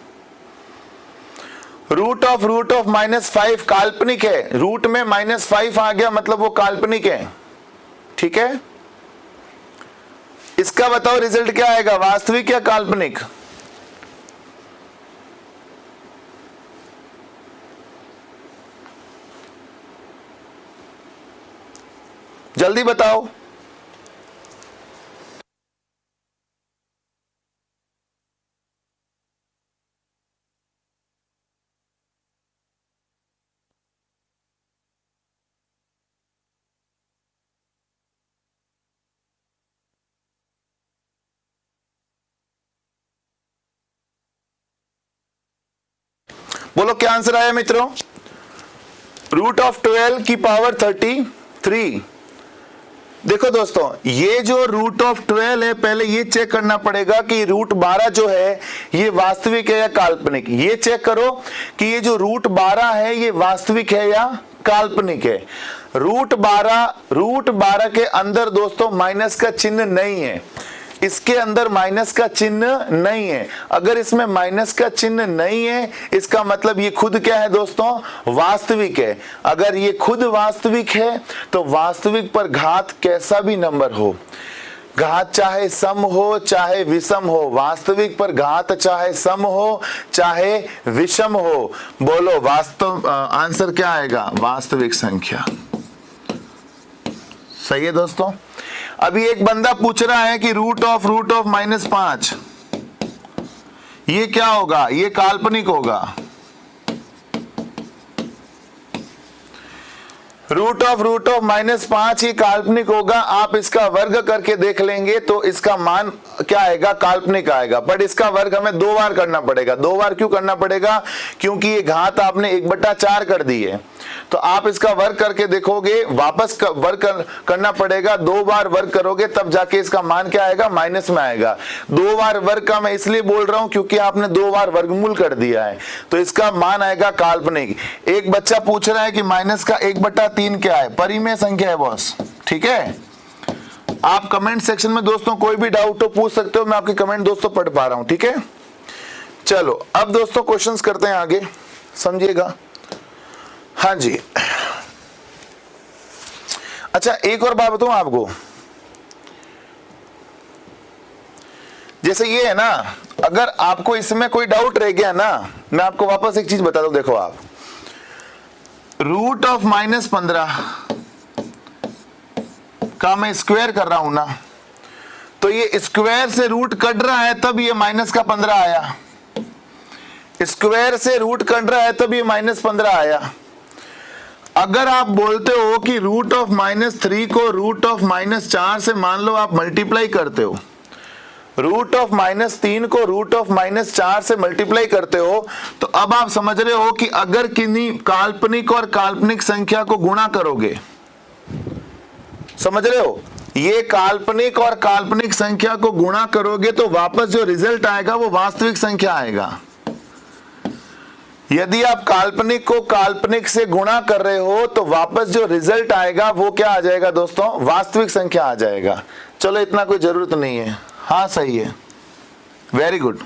रूट ऑफ -5 काल्पनिक है। रूट में -5 आ गया मतलब वो काल्पनिक है। ठीक है, इसका बताओ रिजल्ट क्या आएगा, वास्तविक या काल्पनिक? जल्दी बताओ। बोलो क्या आंसर आया मित्रों? रूट ऑफ 12 की पावर 33। देखो दोस्तों, ये जो रूट ऑफ 12 है, पहले ये चेक करना पड़ेगा कि रूट 12 जो है ये वास्तविक है या काल्पनिक। ये चेक करो कि ये जो रूट 12 है ये वास्तविक है या काल्पनिक है। रूट 12 के अंदर दोस्तों माइनस का चिन्ह नहीं है, इसके अंदर माइनस का चिन्ह नहीं है। अगर इसमें माइनस का चिन्ह नहीं है इसका मतलब ये खुद क्या है दोस्तों, वास्तविक है। अगर ये खुद वास्तविक है तो वास्तविक पर घात कैसा भी नंबर हो, घात चाहे सम हो चाहे विषम हो, वास्तविक पर घात चाहे सम हो चाहे विषम हो, बोलो वास्तव आंसर क्या आएगा, वास्तविक संख्या। सही है दोस्तों। अभी एक बंदा पूछ रहा है कि रूट ऑफ -5 ये क्या होगा, ये काल्पनिक होगा। रूट ऑफ -5 ये काल्पनिक होगा। आप इसका वर्ग करके देख लेंगे तो इसका मान क्या आएगा, काल्पनिक आएगा। बट इसका वर्ग हमें 2 बार करना पड़ेगा। 2 बार क्यों करना पड़ेगा, क्योंकि ये घात आपने 1/4 कर दी है। तो आप इसका वर्ग करके देखोगे, वापस वर्ग करना पड़ेगा। 2 बार वर्ग करोगे तब जाके इसका मान क्या आएगा, माइनस में आएगा। 2 बार वर्ग का मैं इसलिए बोल रहा हूं क्योंकि आपने 2 बार वर्गमूल कर दिया है, तो इसका मान आएगा काल्पनिक। एक बच्चा पूछ रहा है कि माइनस का 1/3 क्या है, परिमेय संख्या है बॉस। ठीक है, आप कमेंट सेक्शन में दोस्तों कोई भी डाउट हो पूछ सकते हो, मैं आपके कमेंट दोस्तों पढ़ पा रहा हूं। ठीक है, चलो अब दोस्तों क्वेश्चंस करते हैं आगे, समझिएगा। हाँ जी, अच्छा एक और बात बताऊं आपको, जैसे ये है ना, अगर आपको इसमें कोई डाउट रह गया ना, मैं आपको वापस एक चीज बता दूं। देखो आप, रूट ऑफ -15 का मैं स्क्वायर कर रहा हूं ना, तो ये स्क्वायर से रूट कट रहा है तब ये -15 आया। स्क्वायर से रूट कट रहा है तब ये -15 आया। अगर आप बोलते हो कि रूट ऑफ -3 को रूट ऑफ -4 से मान लो आप मल्टीप्लाई करते हो, रूट ऑफ -3 को रूट ऑफ -4 से मल्टीप्लाई करते हो, तो अब आप समझ रहे हो कि अगर किन्हीं काल्पनिक और काल्पनिक संख्या को गुणा करोगे, समझ रहे हो, ये काल्पनिक और काल्पनिक संख्या को गुणा करोगे तो वापस जो रिजल्ट आएगा वो वास्तविक संख्या आएगा। यदि आप काल्पनिक को काल्पनिक से गुणा कर रहे हो तो वापस जो रिजल्ट आएगा वो क्या आ जाएगा दोस्तों, वास्तविक संख्या आ जाएगा। चलो इतना कोई जरूरत नहीं है। हाँ सही है, वेरी गुड।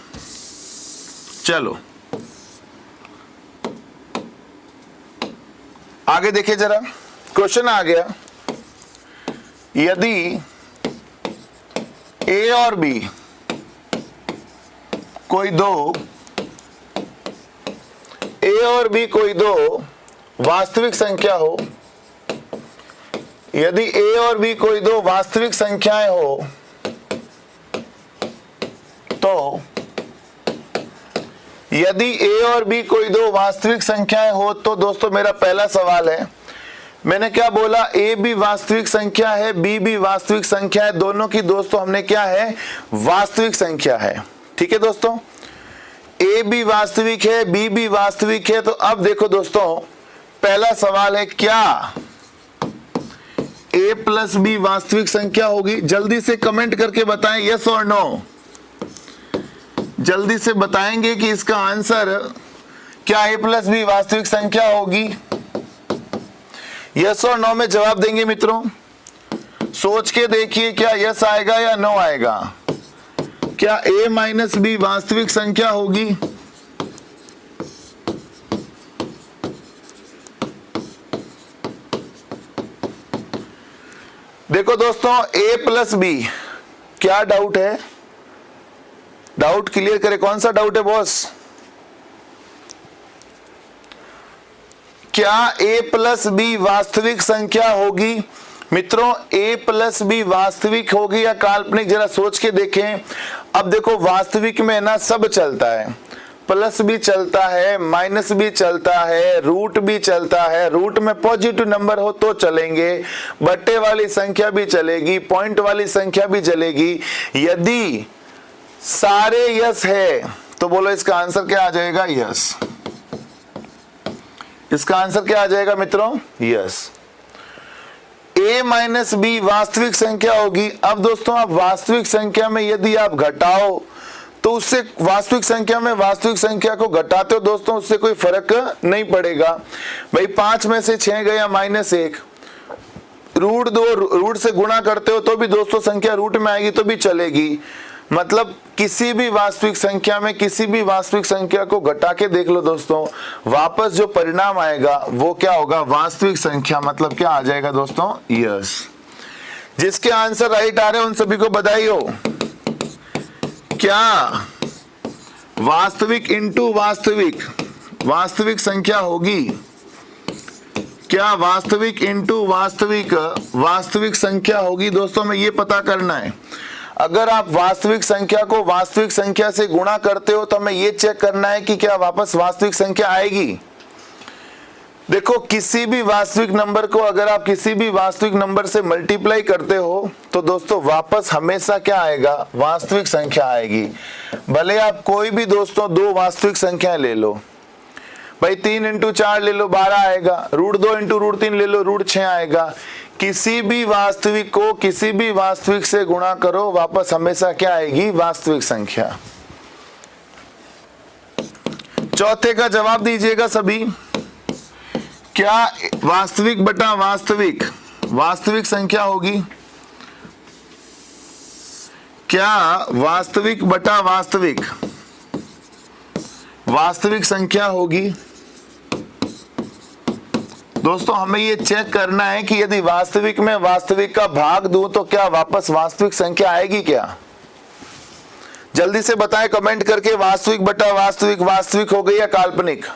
चलो आगे देखिए जरा, क्वेश्चन आ गया, यदि ए और बी कोई दो वास्तविक संख्या हो, यदि ए और बी कोई दो वास्तविक संख्याएं हो तो यदि ए और बी कोई दो वास्तविक संख्याएं हो तो दोस्तों मेरा पहला सवाल है, मैंने क्या बोला, ए भी वास्तविक संख्या है, बी भी वास्तविक संख्या है, दोनों की दोस्तों हमने क्या है, वास्तविक संख्या है। ठीक है दोस्तों, ए भी वास्तविक है, बी भी वास्तविक है। तो अब देखो दोस्तों, पहला सवाल है, क्या ए प्लस बी वास्तविक संख्या होगी? जल्दी से कमेंट करके बताएं यस और नो। जल्दी से बताएंगे कि इसका आंसर क्या ए प्लस बी वास्तविक संख्या होगी? यस और नो में जवाब देंगे मित्रों। सोच के देखिए क्या यस आएगा या नो आएगा। क्या ए माइनस बी वास्तविक संख्या होगी? देखो दोस्तों, ए प्लस बी, क्या डाउट है? डाउट क्लियर करें, कौन सा डाउट है बॉस? क्या ए प्लस बी वास्तविक संख्या होगी? मित्रों, ए प्लस बी वास्तविक होगी या काल्पनिक, जरा सोच के देखें। अब देखो, वास्तविक में ना सब चलता है, प्लस भी चलता है, माइनस भी चलता है, रूट भी चलता है। रूट में पॉजिटिव नंबर हो तो चलेंगे, बट्टे वाली संख्या भी चलेगी, पॉइंट वाली संख्या भी चलेगी। यदि सारे यस है तो बोलो इसका आंसर क्या आ जाएगा? यस। इसका आंसर क्या आ जाएगा मित्रों? यस। ए माइनस बी वास्तविक संख्या होगी। अब दोस्तों, आप वास्तविक संख्या में यदि आप घटाओ तो उससे वास्तविक संख्या में वास्तविक संख्या को घटाते हो दोस्तों, उससे कोई फर्क नहीं पड़ेगा। भाई 5 में से 6 गया -1, रूट 2 रूट से गुणा करते हो तो भी दोस्तों संख्या रूट में आएगी तो भी चलेगी। मतलब किसी भी वास्तविक संख्या में किसी भी वास्तविक संख्या को घटा के देख लो दोस्तों, वापस जो परिणाम आएगा वो क्या होगा? वास्तविक संख्या। मतलब क्या आ जाएगा दोस्तों? यस। जिसके आंसर राइट आ रहे हैं उन सभी को बधाई हो। क्या वास्तविक इंटू वास्तविक वास्तविक संख्या होगी? क्या वास्तविक इंटू वास्तविक वास्तविक संख्या होगी? दोस्तों में ये पता करना है। अगर आप वास्तविक संख्या को वास्तविक संख्या से गुणा करते हो तो हमें ये चेक करना है कि क्या वापस वास्तविक संख्या आएगी। देखो, किसी भी वास्तविक नंबर को अगर आप किसी भी वास्तविक नंबर से मल्टीप्लाई करते हो तो दोस्तों वापस हमेशा क्या आएगा? वास्तविक संख्या आएगी। भले आप कोई भी दोस्तों 2 वास्तविक संख्याएं ले लो, भाई 3 × 4 ले लो 12 आएगा, √2 × √3 ले लो √6 आएगा। किसी भी वास्तविक को किसी भी वास्तविक से गुणा करो, वापस हमेशा क्या आएगी? वास्तविक संख्या। चौथे का जवाब दीजिएगा सभी। क्या वास्तविक बटा वास्तविक वास्तविक संख्या होगी? क्या वास्तविक बटा वास्तविक वास्तविक संख्या होगी? दोस्तों हमें ये चेक करना है कि यदि वास्तविक में वास्तविक का भाग दूं तो क्या वापस वास्तविक संख्या आएगी क्या? जल्दी से बताएं कमेंट करके, वास्तविक बटा वास्तविक वास्तविक हो गई या काल्पनिक?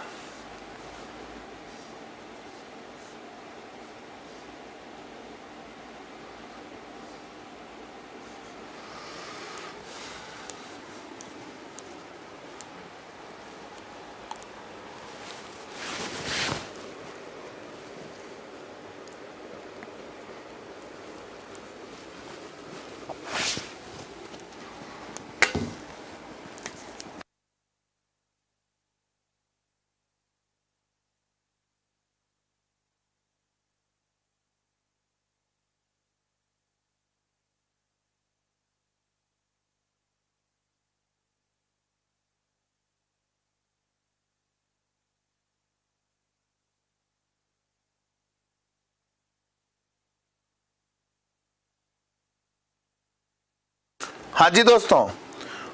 हाँ जी दोस्तों,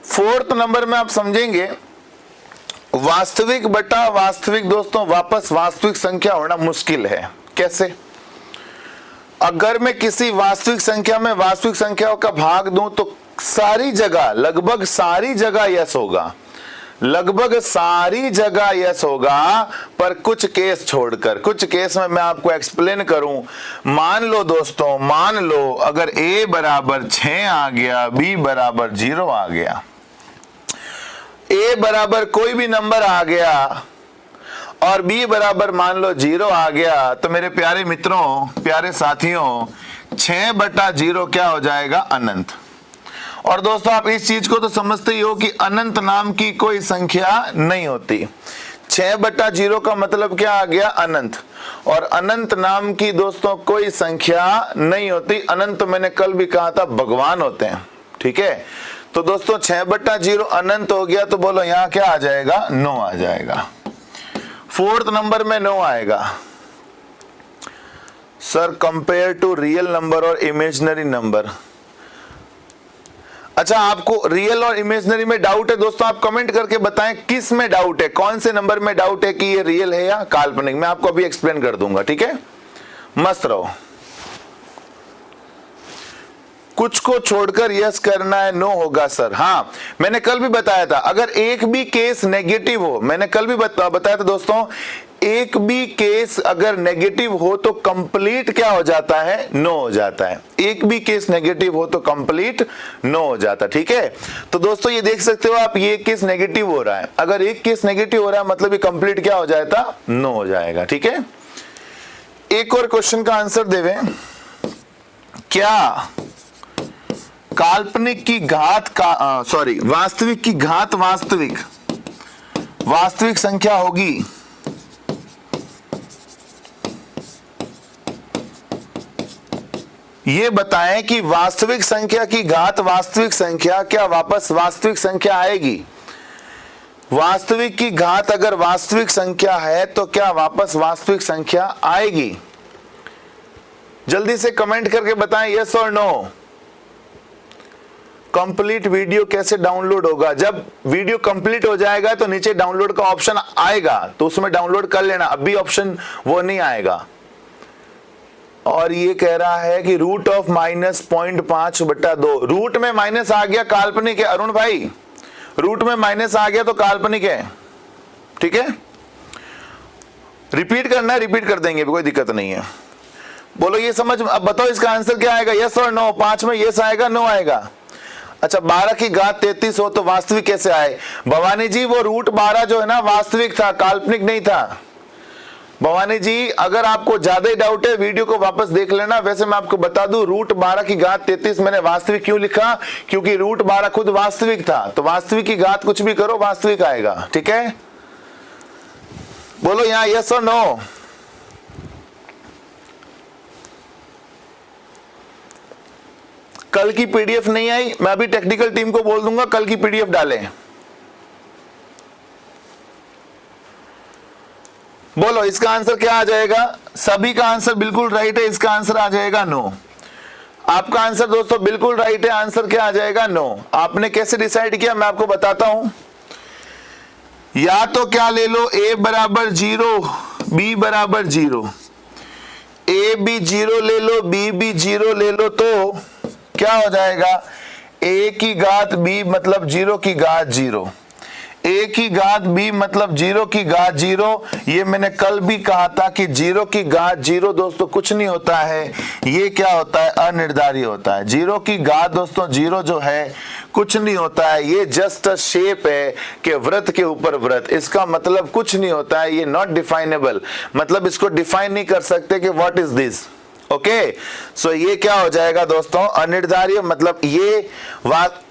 4th नंबर में आप समझेंगे वास्तविक बटा वास्तविक दोस्तों वापस वास्तविक संख्या होना मुश्किल है। कैसे? अगर मैं किसी वास्तविक संख्या में वास्तविक संख्याओं का भाग दूं तो सारी जगह, लगभग सारी जगह यस होगा, लगभग सारी जगह यस होगा, पर कुछ केस छोड़कर। कुछ केस में मैं आपको एक्सप्लेन करूं। मान लो दोस्तों, मान लो अगर a बराबर 6 आ गया, b बराबर 0 आ गया, a बराबर कोई भी नंबर आ गया और b बराबर मान लो 0 आ गया, तो मेरे प्यारे मित्रों, प्यारे साथियों, 6/0 क्या हो जाएगा? अनंत। और दोस्तों आप इस चीज को तो समझते ही हो कि अनंत नाम की कोई संख्या नहीं होती। 6/0 का मतलब क्या आ गया? अनंत। और अनंत नाम की दोस्तों कोई संख्या नहीं होती। अनंत मैंने कल भी कहा था भगवान होते हैं, ठीक है। तो दोस्तों 6/0 अनंत हो गया, तो बोलो यहां क्या आ जाएगा? 9 आ जाएगा। 4th नंबर में 9 आएगा। Sir compare to real number और इमेजिनरी नंबर। अच्छा, आपको रियल और इमेजिनरी में डाउट है दोस्तों? आप कमेंट करके बताएं किस में डाउट है, कौन से नंबर में डाउट है कि ये रियल है या काल्पनिक। मैं आपको अभी एक्सप्लेन कर दूंगा, ठीक है। मस्त रहो। कुछ को छोड़कर यस करना है, नो होगा सर। हाँ, मैंने कल भी बताया था, अगर एक भी केस नेगेटिव हो, मैंने कल भी बताया था दोस्तों, एक भी केस अगर नेगेटिव हो तो कंप्लीट क्या हो जाता है? नो हो जाता है। एक भी केस नेगेटिव हो तो कंप्लीट नो हो जाता है, ठीक है। तो दोस्तों ये देख सकते हो आप, ये केस नेगेटिव हो रहा है। अगर एक केस नेगेटिव हो रहा है मतलब ये कंप्लीट क्या हो जाएगा? नो हो जाएगा, ठीक है। एक और क्वेश्चन का आंसर देवे। क्या काल्पनिक की घात का सॉरी वास्तविक की घात वास्तविक संख्या होगी? ये बताएं कि वास्तविक संख्या की घात वास्तविक संख्या क्या वापस वास्तविक संख्या आएगी? वास्तविक की घात अगर वास्तविक संख्या है तो क्या वापस वास्तविक संख्या आएगी? जल्दी से कमेंट करके बताएं यस और नो। कंप्लीट वीडियो कैसे डाउनलोड होगा? जब वीडियो कंप्लीट हो जाएगा तो नीचे डाउनलोड का ऑप्शन आएगा, तो उसमें डाउनलोड कर लेना। अभी ऑप्शन वो नहीं आएगा। और ये कह रहा है कि रूट ऑफ -0.5/2, रूट में माइनस आ गया, काल्पनिक है। अरुण भाई, रूट में माइनस आ गया तो काल्पनिक है, ठीक है। रिपीट करना है, रिपीट कर देंगे, कोई दिक्कत नहीं है। बोलो ये समझ। अब बताओ इसका आंसर क्या आएगा? यस और नो? 5 में यस आएगा, नो आएगा? अच्छा, 12 की घात 33 हो तो वास्तविक कैसे आए? भवानी जी, वो रूट 12 जो है ना वास्तविक था, काल्पनिक नहीं था। भवानी जी, अगर आपको ज्यादा ही डाउट है वीडियो को वापस देख लेना। वैसे मैं आपको बता दूं, रूट 12 की घात 33 मैंने वास्तविक क्यों लिखा? क्योंकि रूट 12 खुद वास्तविक था। तो वास्तविक की घात कुछ भी करो वास्तविक आएगा, ठीक है। बोलो यहां यस और नो। कल की पीडीएफ नहीं आई, मैं अभी टेक्निकल टीम को बोल दूंगा कल की पीडीएफ डालें। बोलो इसका आंसर क्या आ जाएगा? सभी का आंसर बिल्कुल राइट है, इसका आंसर आ जाएगा नो। आपका आंसर दोस्तों बिल्कुल राइट है, आंसर क्या आ जाएगा? नो। आपने कैसे डिसाइड किया मैं आपको बताता हूं। या तो क्या ले लो, a बराबर 0, b बराबर 0, a भी 0 ले लो, b भी 0 ले लो, तो क्या हो जाएगा? a की घात b मतलब 0 की घात 0, a की घात b मतलब 0 की घात 0। ये मैंने कल भी कहा था कि 0 की घात 0 दोस्तों कुछ नहीं होता है, ये क्या होता है? अनिर्धारीय होता है। 0 की घात दोस्तों 0 जो है कुछ नहीं होता है, ये जस्ट शेप है कि वृत्त के ऊपर वृत्त। इसका मतलब कुछ नहीं होता है, ये नॉट डिफाइनेबल, मतलब इसको डिफाइन नहीं कर सकते कि व्हाट इज दिस। ओके, सो ये क्या हो जाएगा दोस्तों? अनिर्धारीय। मतलब ये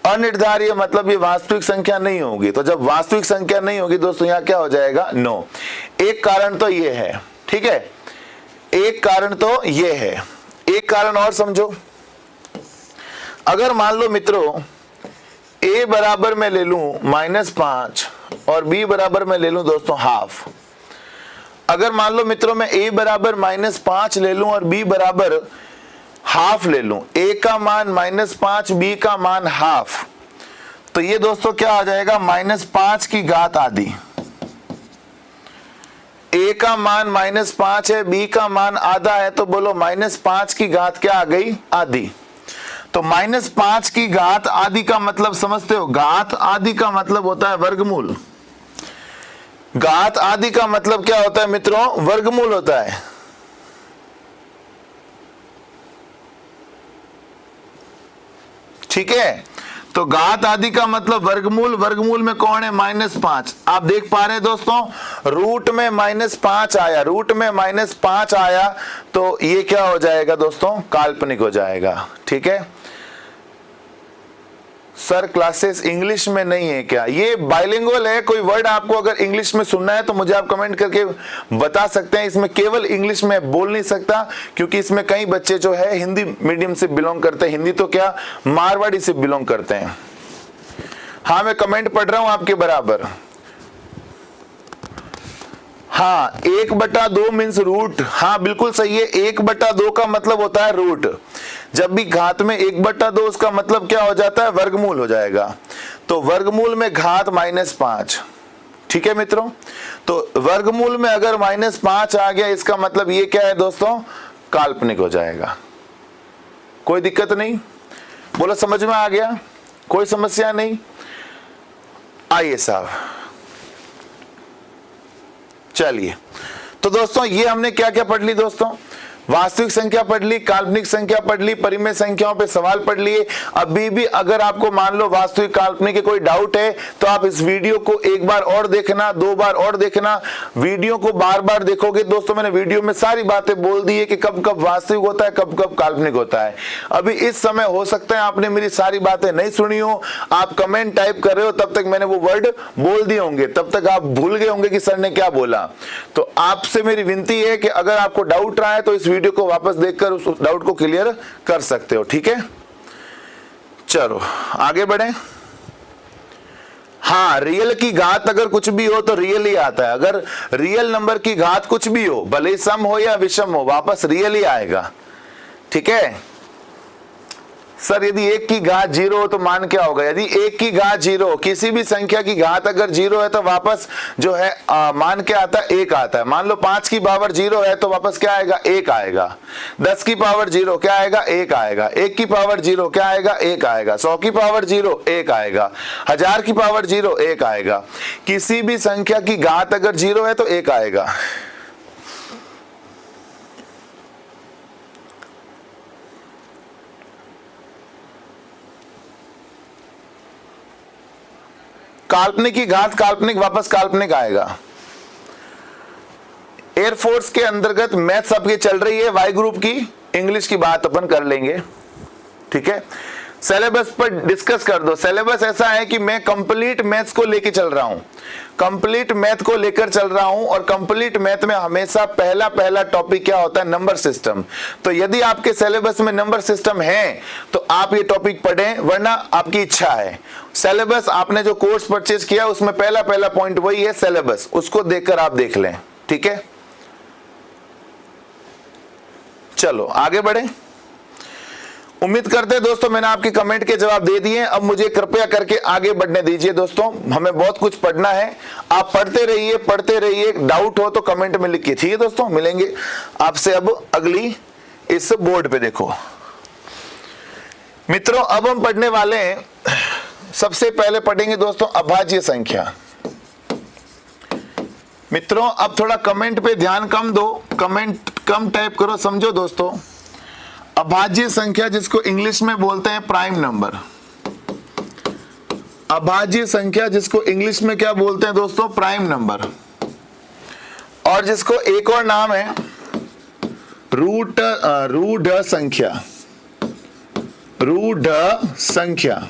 अनिर्धारीय मतलब ये वास्तविक संख्या नहीं होगी। तो जब वास्तविक संख्या नहीं होगी दोस्तों यहाँ क्या हो जाएगा? नो। एक कारण तो ये है, ठीक है, एक कारण तो ये है। एक कारण और समझो। अगर मान लो मित्रों a बराबर मैं ले लूं -5 और b बराबर मैं ले लूं दोस्तों हाफ। अगर मान लो मित्रों मैं a बराबर -5 ले लूं और b बराबर हाफ ले लूं, a का मान -5, b का मान हाफ, तो ये दोस्तों क्या आ जाएगा? -5 की घात आधी। a का मान -5 है, b का मान आधा है, तो बोलो -5 की घात क्या आ गई? आधी। तो -5 की घात आदि का मतलब समझते हो, घात आदि का मतलब होता है वर्गमूल। घात आदि का मतलब क्या होता है मित्रों, वर्गमूल होता है। ठीक है, तो घात आदि का मतलब वर्गमूल, वर्गमूल में कौन है, -5। आप देख पा रहे हैं दोस्तों, रूट में -5 आया, रूट में -5 आया, तो ये क्या हो जाएगा दोस्तों, काल्पनिक हो जाएगा। ठीक है, सर क्लासेस इंग्लिश में नहीं है क्या, ये बाइलिंगुअल है। कोई वर्ड आपको अगर इंग्लिश में सुनना है तो मुझे आप कमेंट करके बता सकते हैं। इसमें केवल इंग्लिश में बोल नहीं सकता, क्योंकि इसमें कई बच्चे जो है हिंदी मीडियम से बिलोंग करते हैं, हिंदी तो क्या मारवाड़ी से बिलोंग करते हैं। हाँ, मैं कमेंट पढ़ रहा हूं आपके बराबर। हाँ, 1/2 मीन्स रूट। हाँ बिल्कुल सही है, 1/2 का मतलब होता है रूट। जब भी घात में 1/2, उसका मतलब क्या हो जाता है, वर्गमूल हो जाएगा। तो वर्गमूल में घात -5। ठीक है मित्रों, तो वर्गमूल में अगर -5 आ गया, इसका मतलब ये क्या है दोस्तों, काल्पनिक हो जाएगा। कोई दिक्कत नहीं, बोलो समझ में आ गया, कोई समस्या नहीं। आइए साहब, चलिए, तो दोस्तों ये हमने क्या क्या पढ़ ली दोस्तों, वास्तविक संख्या पढ़ ली, काल्पनिक संख्या पढ़ ली, परिमेय संख्याओं पे सवाल पढ़ लिए। अभी भी अगर आपको मान लो वास्तविक काल्पनिक के कोई डाउट है तो आप इस वीडियो को एक बार और देखना, 2 बार और देखना। वीडियो को बार बार देखोगे दोस्तों, मैंने वीडियो में सारी बातें बोल दी है कि कब कब वास्तविक होता है, कब कब काल्पनिक होता है। अभी इस समय हो सकता है आपने मेरी सारी बातें नहीं सुनी हो, आप कमेंट टाइप कर रहे हो, तब तक मैंने वो वर्ड बोल दिए होंगे, तब तक आप भूल गए होंगे कि सर ने क्या बोला। तो आपसे मेरी विनती है कि अगर आपको डाउट रहा है तो इस वीडियो को वापस देखकर उस डाउट को क्लियर कर सकते हो। ठीक है, चलो आगे बढ़े। हाँ, रियल की घात अगर कुछ भी हो तो रियल ही आता है। अगर रियल नंबर की घात कुछ भी हो, भले ही सम हो या विषम हो, वापस रियल ही आएगा। ठीक है सर, यदि 1 की घात 0 हो तो मान क्या होगा, यदि 1 की घात 0, किसी भी संख्या की घात अगर 0 है तो वापस जो है मान क्या आता है, 1 आता है। मान लो 5 की पावर 0 है तो वापस क्या आएगा, 1 आएगा। 10 की पावर 0 क्या आएगा, 1 आएगा। 1 की पावर 0 क्या आएगा, 1 आएगा। 100 की पावर 0 1 आएगा। 1000 की पावर 0 1 आएगा। किसी भी संख्या की घात अगर 0 है तो 1 आएगा। काल्पनिक की घात काल्पनिक, वापस काल्पनिक आएगा। एयरफोर्स के अंतर्गत मैथ्स आपकी चल रही है, वाई ग्रुप की, इंग्लिश की बात अपन कर लेंगे। ठीक है, सिलेबस पर डिस्कस कर दो। सिलेबस ऐसा है कि मैं कंप्लीट मैथ्स को लेके चल रहा हूं, कंप्लीट मैथ को लेकर चल रहा हूं, और कंप्लीट मैथ में हमेशा पहला टॉपिक क्या होता है, नंबर सिस्टम। तो यदि आपके सिलेबस में नंबर सिस्टम है तो आप ये टॉपिक पढ़ें, वरना आपकी इच्छा है। सिलेबस आपने जो कोर्स परचेज किया उसमें पहला पॉइंट वही है सिलेबस, उसको देखकर आप देख लें। ठीक है, चलो आगे बढ़े। उम्मीद करते हैं दोस्तों मैंने आपके कमेंट के जवाब दे दिए। अब मुझे कृपया करके आगे बढ़ने दीजिए दोस्तों, हमें बहुत कुछ पढ़ना है। आप पढ़ते रहिए, डाउट हो तो कमेंट में लिखिए। ठीक है दोस्तों, मिलेंगे आपसे अब अगली इस बोर्ड पे। देखो मित्रों, अब हम पढ़ने वाले हैं, सबसे पहले पढ़ेंगे दोस्तों अभाज्य संख्या। मित्रों अब थोड़ा कमेंट पे ध्यान कम दो, कमेंट कम टाइप करो, समझो दोस्तों। अभाज्य संख्या जिसको इंग्लिश में बोलते हैं प्राइम नंबर, अभाज्य संख्या जिसको इंग्लिश में क्या बोलते हैं दोस्तों, प्राइम नंबर, और जिसको एक और नाम है रूढ़ संख्या, रूढ़ संख्या।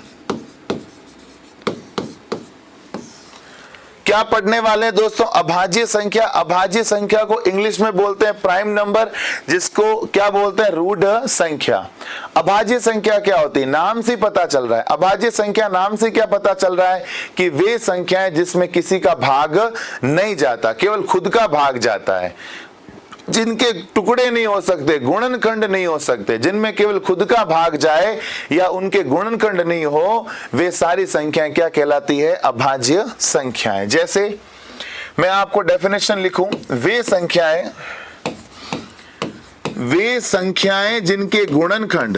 क्या पढ़ने वाले हैं दोस्तों, अभाज्य संख्या। अभाज्य संख्या को इंग्लिश में बोलते हैं प्राइम नंबर, जिसको क्या बोलते हैं, रूढ़ संख्या। अभाज्य संख्या क्या होती है, नाम से पता चल रहा है। अभाज्य संख्या नाम से क्या पता चल रहा है कि वे संख्याएं जिसमें किसी का भाग नहीं जाता, केवल खुद का भाग जाता है, जिनके टुकड़े नहीं हो सकते, गुणनखंड नहीं हो सकते, जिनमें केवल खुद का भाग जाए या उनके गुणनखंड नहीं हो, वे सारी संख्याएं क्या कहलाती है, अभाज्य संख्याएं। जैसे मैं आपको डेफिनेशन लिखूं, वे संख्याएं जिनके गुणनखंड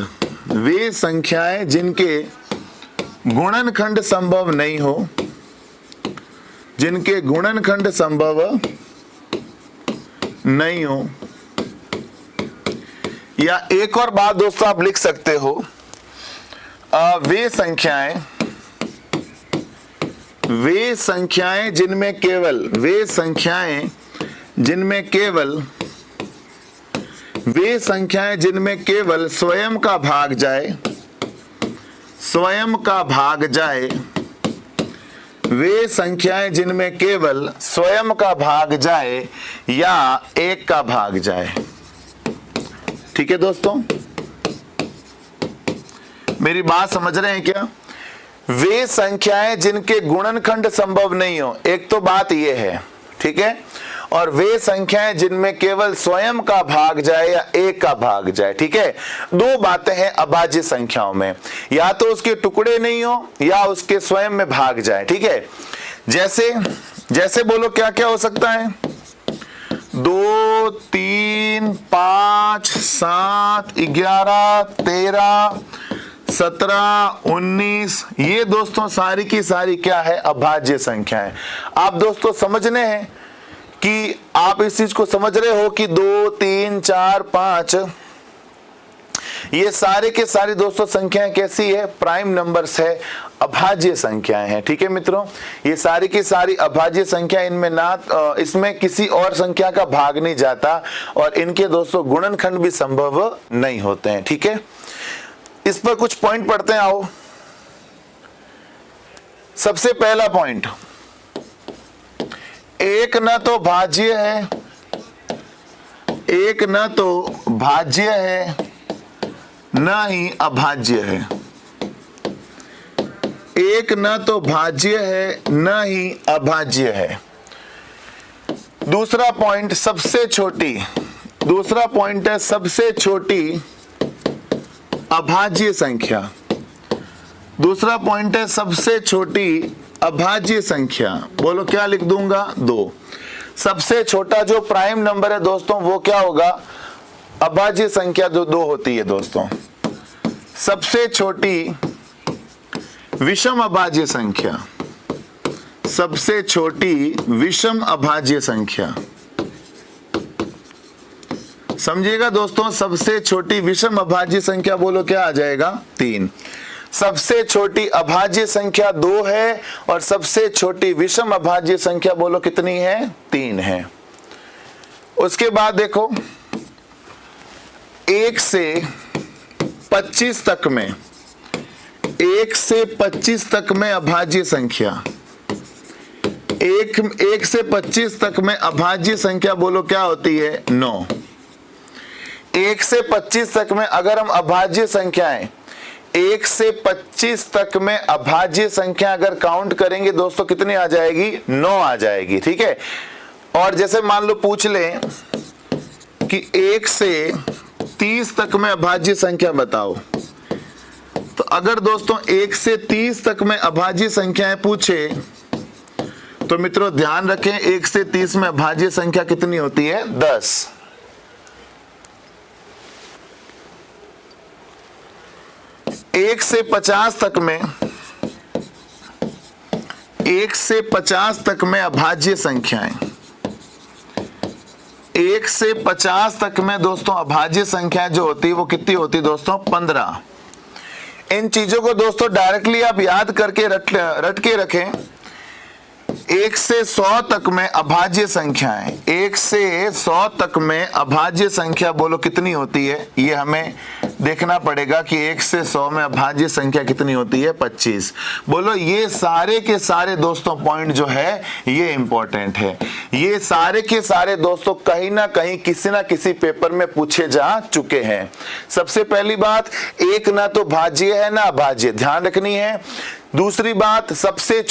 वे संख्याएं जिनके गुणनखंड संभव नहीं हो, जिनके गुणनखंड संभव नहीं हो। या एक और बात दोस्तों आप लिख सकते हो, वे संख्याएं जिनमें केवल स्वयं का भाग जाए, वे संख्याएं जिनमें केवल स्वयं का भाग जाए या एक का भाग जाए। ठीक है दोस्तों, मेरी बात समझ रहे हैं क्या? वे संख्याएं जिनके गुणनखंड संभव नहीं हो, एक तो बात ये है, ठीक है, और वे संख्याएं जिनमें केवल स्वयं का भाग जाए या एक का भाग जाए। ठीक है, दो बातें हैं अभाज्य संख्याओं में, या तो उसके टुकड़े नहीं हो या उसके स्वयं में भाग जाए। ठीक है, जैसे बोलो क्या क्या हो सकता है? 2, 3, 5, 7, 11, 13, 17, 19, ये दोस्तों सारी की सारी क्या है? अभाज्य संख्याएं। आप दोस्तों समझने हैं कि आप इस चीज को समझ रहे हो कि 2, 3, 4, 5 ये सारे के सारी दोस्तों संख्याएं कैसी है? प्राइम नंबर्स है, अभाज्य संख्याएं हैं। ठीक है मित्रों, ये सारी की सारी अभाज्य संख्या, इनमें ना इसमें किसी और संख्या का भाग नहीं जाता और इनके दोस्तों गुणनखंड भी संभव नहीं होते हैं। ठीक है, इस पर कुछ पॉइंट पढ़ते हैं, आओ। सबसे पहला पॉइंट, एक न तो भाज्य है, एक न तो भाज्य है न ही अभाज्य है। एक न तो भाज्य है न ही अभाज्य है। दूसरा पॉइंट, सबसे छोटी, दूसरा पॉइंट है सबसे छोटी अभाज्य संख्या। दूसरा पॉइंट है सबसे छोटी अभाज्य संख्या। बोलो क्या लिख दूंगा? 2। सबसे छोटा जो प्राइम नंबर है दोस्तों वो क्या होगा? अभाज्य संख्या जो 2 होती है दोस्तों। सबसे छोटी विषम अभाज्य संख्या, सबसे छोटी विषम अभाज्य संख्या। समझिएगा दोस्तों, सबसे छोटी विषम अभाज्य संख्या बोलो क्या आ जाएगा? 3। सबसे छोटी अभाज्य संख्या 2 है और सबसे छोटी विषम अभाज्य संख्या बोलो कितनी है? 3 है। उसके बाद देखो, 1 से 25 तक में, 1 से 25 तक में अभाज्य संख्या, 1 से 25 तक में अभाज्य संख्या बोलो क्या होती है? 9। 1 से 25 तक में अगर हम अभाज्य संख्याएं, 1 से 25 तक में अभाज्य संख्या अगर काउंट करेंगे दोस्तों कितनी आ जाएगी? 9 आ जाएगी। ठीक है, और जैसे मान लो पूछ लें कि 1 से 30 तक में अभाज्य संख्या बताओ, तो अगर दोस्तों 1 से 30 तक में अभाज्य संख्याएं पूछे तो मित्रों ध्यान रखें 1 से 30 में अभाज्य संख्या कितनी होती है? 10। 1 से 50 तक में, 1 से 50 तक में अभाज्य संख्याएं, 1 से 50 तक में दोस्तों अभाज्य संख्याएं जो होती है वो कितनी होती है दोस्तों? 15। इन चीजों को दोस्तों डायरेक्टली आप याद करके रट के रखें। 1 से 100 तक में अभाज्य संख्याएं, 1 से 100 तक में अभाज्य संख्या बोलो कितनी होती है? ये हमें देखना पड़ेगा कि 1 से 100 में अभाज्य संख्या कितनी होती है? 25। बोलो ये सारे के सारे दोस्तों पॉइंट जो है ये इंपॉर्टेंट है। ये सारे के सारे दोस्तों कहीं ना कहीं किसी ना किसी पेपर में पूछे जा चुके हैं। सबसे पहली बात, एक ना तो भाज्य है ना अभाज्य, ध्यान रखनी है। दूसरी बात, सबसे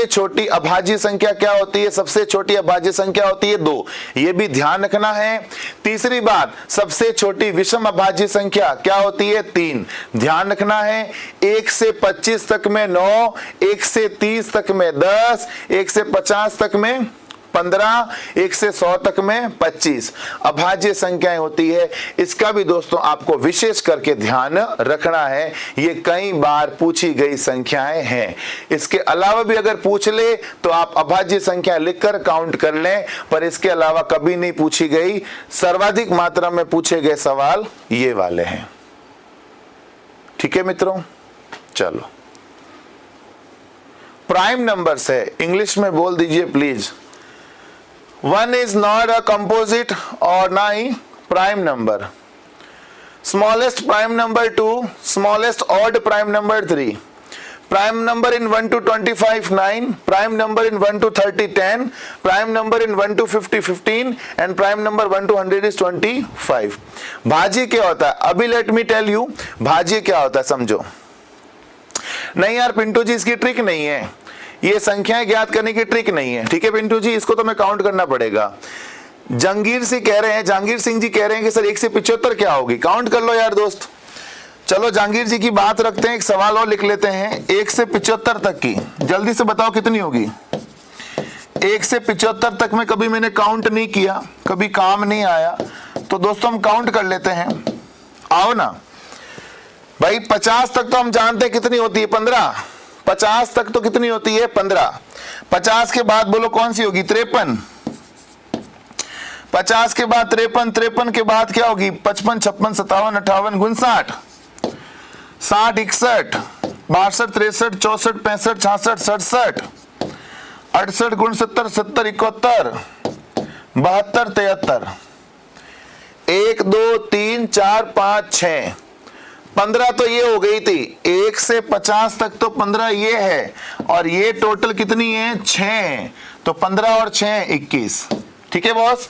छोटी अभाज्य संख्या क्या होती है? सबसे छोटी अभाज्य संख्या होती है 2, ये भी ध्यान रखना है। तीसरी बात, सबसे छोटी विषम अभाज्य संख्या क्या होती है? 3, ध्यान रखना है। 1 से 25 तक में 9, 1 से 30 तक में 10, 1 से 50 तक में 15, 1 से 100 तक में 25 अभाज्य संख्याएं होती है। इसका भी दोस्तों आपको विशेष करके ध्यान रखना है, ये कई बार पूछी गई संख्याएं हैं। इसके अलावा भी अगर पूछ ले तो आप अभाज्य संख्या लिखकर काउंट कर लें, पर इसके अलावा कभी नहीं पूछी गई। सर्वाधिक मात्रा में पूछे गए सवाल ये वाले हैं। ठीक है मित्रों, चलो प्राइम नंबर्स है, इंग्लिश में बोल दीजिए please. 1 is not a composite और ना ही prime number. Smallest prime number 2, smallest odd prime number 3, prime number in 1 to 25 9, prime number in 1 to 30 10, prime number in 1 to 50 15 and prime number 1 to 100 is 25। भाज्य क्या होता है? अभी late me tell you भाज्य क्या होता है, समझो। नहीं यार पिंटू जी इसकी ट्रिक नहीं है, ये संख्याएं ज्ञात करने की ट्रिक नहीं है। ठीक है पिंटू जी, इसको तो मैं काउंट करना पड़ेगा। जहांगीर सिंह कह रहे हैं, जहांगीर सिंह जी कह रहे हैं कि सर 1 से 75 क्या होगी? काउंट कर लो यार दोस्त। चलो जहांगीर जी की बात रखते हैं, एक सवाल और लिख लेते हैं। 1 से 75 तक की जल्दी से बताओ कितनी होगी? 1 से 75 तक में कभी मैंने काउंट नहीं किया, कभी काम नहीं आया, तो दोस्तों हम काउंट कर लेते हैं। आओ ना भाई, 50 तक तो हम जानते हैं कितनी होती है, 15। 50 तक तो कितनी होती है? 15। 50 के बाद बोलो कौन सी होगी? 53। 50 के बाद 53, 53 के बाद क्या होगी? 55, 56, 57, 58, 59, 60, 61, 62, 63, 64, 65, 66, 67, 68, 69, 70, 71, 72, 73, 1 2 3 4 5 6, 15 तो ये हो गई थी। 1 से 50 तक तो 15 ये है, और ये टोटल कितनी है? 6। तो 15 और 6 21। ठीक है बॉस,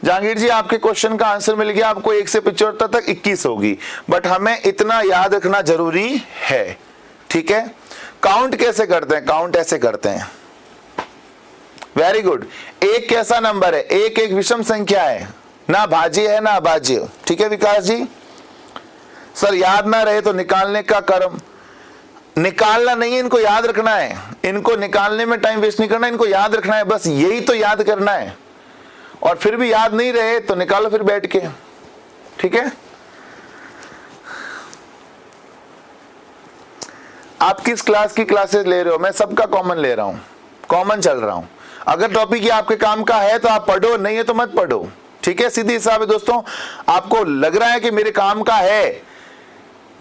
जहांगीर जी आपके क्वेश्चन का आंसर मिल गया आपको। 1 से 75 तक 21 होगी, बट हमें इतना याद रखना जरूरी है। ठीक है, काउंट कैसे करते हैं? काउंट ऐसे करते हैं। Very good. एक कैसा नंबर है? एक विषम संख्या है, ना भाज्य है ना अभाज्य। ठीक है विकास जी, सर याद ना रहे तो निकालने का कर्म। निकालना नहीं है, इनको याद रखना है। इनको निकालने में टाइम वेस्ट नहीं करना, इनको याद रखना है, बस यही तो याद करना है। और फिर भी याद नहीं रहे तो निकालो फिर बैठ के। ठीक है, आप किस क्लास की क्लासेस ले रहे हो? मैं सबका कॉमन ले रहा हूं, कॉमन चल रहा हूं। अगर टॉपिक ये आपके काम का है तो आप पढ़ो, नहीं है तो मत पढ़ो। ठीक है, सीधी हिसाब है दोस्तों। आपको लग रहा है कि मेरे काम का है,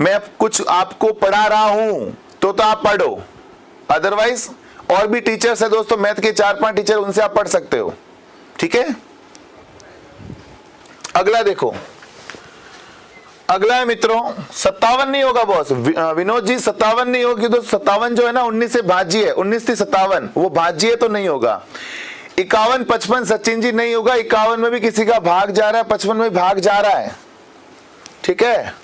मैं कुछ आपको पढ़ा रहा हूं, तो आप पढ़ो। अदरवाइज और भी टीचर्स है दोस्तों, मैथ के 4-5 टीचर, उनसे आप पढ़ सकते हो। ठीक है, अगला देखो, अगला है मित्रों 57 नहीं होगा बॉस। विनोद जी 57 नहीं होगी तो 57 जो है ना 19 से भाज्य है। 19 थी 57, वो भाज्य है तो नहीं होगा। 51 55 सचिन जी नहीं होगा। 51 में भी किसी का भाग जा रहा है, 55 में भी भाग जा रहा है। ठीक है,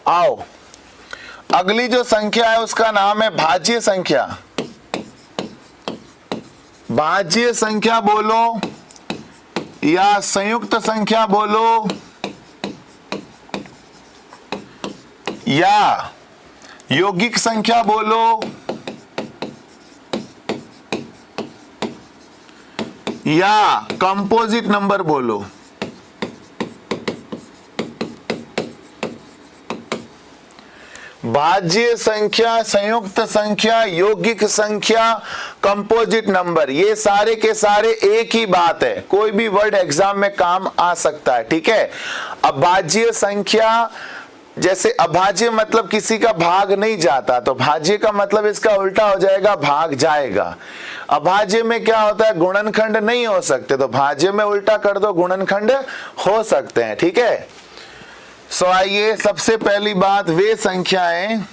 आओ अगली जो संख्या है उसका नाम है भाज्य संख्या। भाज्य संख्या बोलो या संयुक्त संख्या बोलो या यौगिक संख्या बोलो या कंपोजिट नंबर बोलो। भाज्य संख्या, संयुक्त संख्या, यौगिक संख्या, कंपोजिट नंबर, ये सारे के सारे एक ही बात है। कोई भी वर्ड एग्जाम में काम आ सकता है। ठीक है, अभाज्य संख्या, जैसे अभाज्य मतलब किसी का भाग नहीं जाता, तो भाज्य का मतलब इसका उल्टा हो जाएगा, भाग जाएगा। अभाज्य में क्या होता है? गुणनखंड नहीं हो सकते, तो भाज्य में उल्टा कर दो, गुणनखंड हो सकते हैं। ठीक है, सो आइए सबसे पहली बात, वे संख्याएं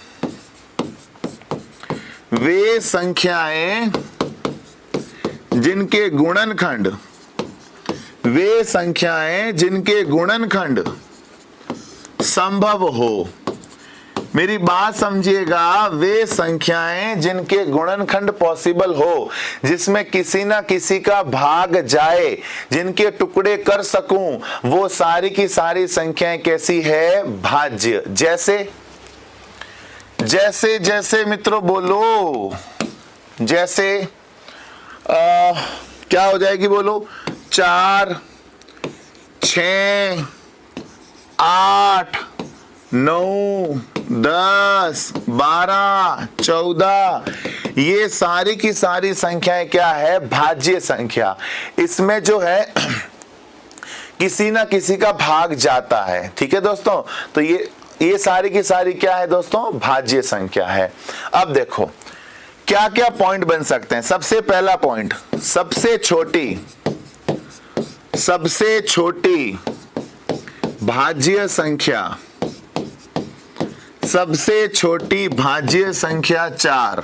जिनके गुणनखंड संभव हो। मेरी बात समझिएगा, वे संख्याएं जिनके गुणनखंड पॉसिबल हो, जिसमें किसी ना किसी का भाग जाए, जिनके टुकड़े कर सकूं, वो सारी की सारी संख्याएं कैसी है? भाज्य। जैसे जैसे मित्रों बोलो, जैसे क्या हो जाएगी बोलो, 4 6 8 9 10 12 14, ये सारी की सारी संख्याएं क्या है, भाज्य संख्या। इसमें जो है किसी ना किसी का भाग जाता है, ठीक है दोस्तों। तो ये सारी की सारी क्या है दोस्तों, भाज्य संख्या है। अब देखो क्या क्या पॉइंट बन सकते हैं। सबसे पहला पॉइंट, सबसे छोटी भाज्य संख्या, सबसे छोटी भाज्य संख्या 4,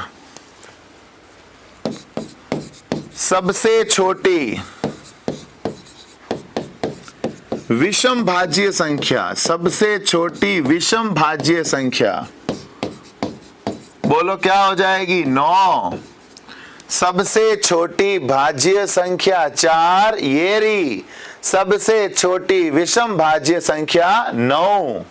सबसे छोटी विषम भाज्य संख्या, सबसे छोटी विषम भाज्य संख्या बोलो क्या हो जाएगी, 9। सबसे छोटी भाज्य संख्या 4 ये रही, सबसे छोटी विषम भाज्य संख्या 9।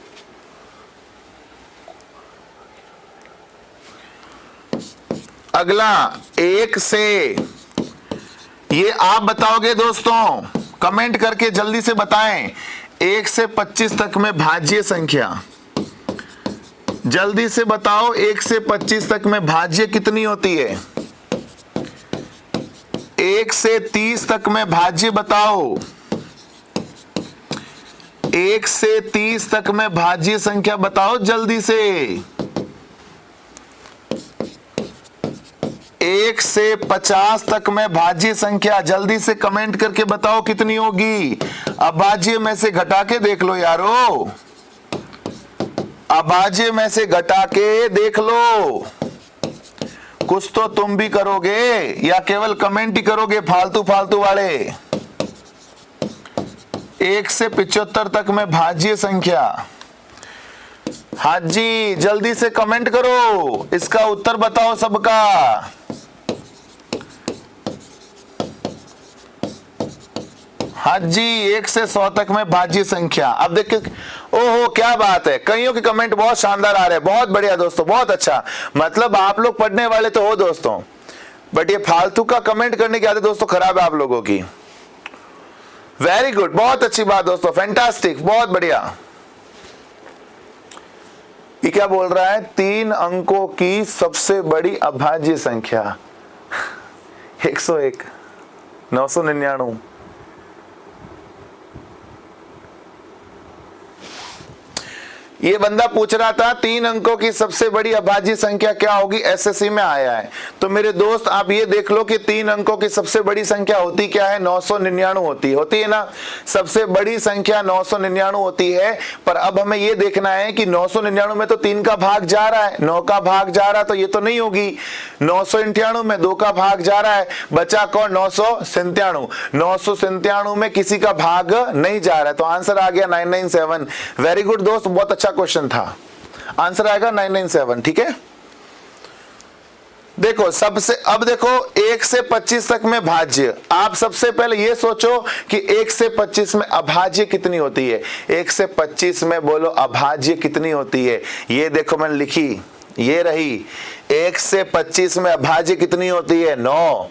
अगला 1 से, ये आप बताओगे दोस्तों, कमेंट करके जल्दी से बताएं। 1 से 25 तक में भाज्य संख्या, जल्दी से बताओ 1 से 25 तक में भाज्य कितनी होती है। 1 से 30 तक में भाज्य बताओ। 1 से 30 तक में भाज्य संख्या बताओ जल्दी से। 1 से 50 तक में भाज्य संख्या जल्दी से कमेंट करके बताओ कितनी होगी। अभाज्य में से घटा के देख लो यारो, अभाज्य में से घटा के देख लो। कुछ तो तुम भी करोगे या केवल कमेंट ही करोगे फालतू फालतू वाले। 1 से 75 तक में भाज्य संख्या, हाँ जी जल्दी से कमेंट करो, इसका उत्तर बताओ सबका। हाँ जी 1 से 100 तक में भाज्य संख्या। अब देखिए, ओहो क्या बात है, कईयों के कमेंट बहुत शानदार आ रहे हैं, बहुत बढ़िया दोस्तों, बहुत अच्छा। मतलब आप लोग पढ़ने वाले तो हो दोस्तों, बट ये फालतू का कमेंट करने की आदत दोस्तों खराब है आप लोगों की। वेरी गुड, बहुत अच्छी बात दोस्तों, फैंटास्टिक, बहुत बढ़िया। ये क्या बोल रहा है, 3 अंकों की सबसे बड़ी अभाज्य संख्या 101, 999। ये बंदा पूछ रहा था 3 अंकों की सबसे बड़ी अभाज्य संख्या क्या होगी, एसएससी में आया है। तो मेरे दोस्त आप ये देख लो कि 3 अंकों की सबसे बड़ी संख्या होती क्या है, 999 होती है ना। सबसे बड़ी संख्या 999 होती है। पर अब हमें ये देखना है कि 999 में तो 3 का भाग जा रहा है, 9 का भाग जा रहा है, तो ये तो नहीं होगी। 998 में 2 का भाग जा रहा है, बचा कौन, 997। 997 में किसी का भाग नहीं जा रहा है, तो आंसर आ गया 997। वेरी गुड दोस्त, बहुत अच्छा क्वेश्चन था, आंसर आएगा 997, ठीक है। देखो सबसे, अब देखो 1 से 25 तक में भाज्य। आप सबसे पहले ये सोचो कि 1 से 25 में अभाज्य कितनी होती है। 1 से 25 में बोलो अभाज्य कितनी होती है। ये देखो मैंने लिखी, ये रही। 1 से 25 में अभाज्य कितनी होती है, 9।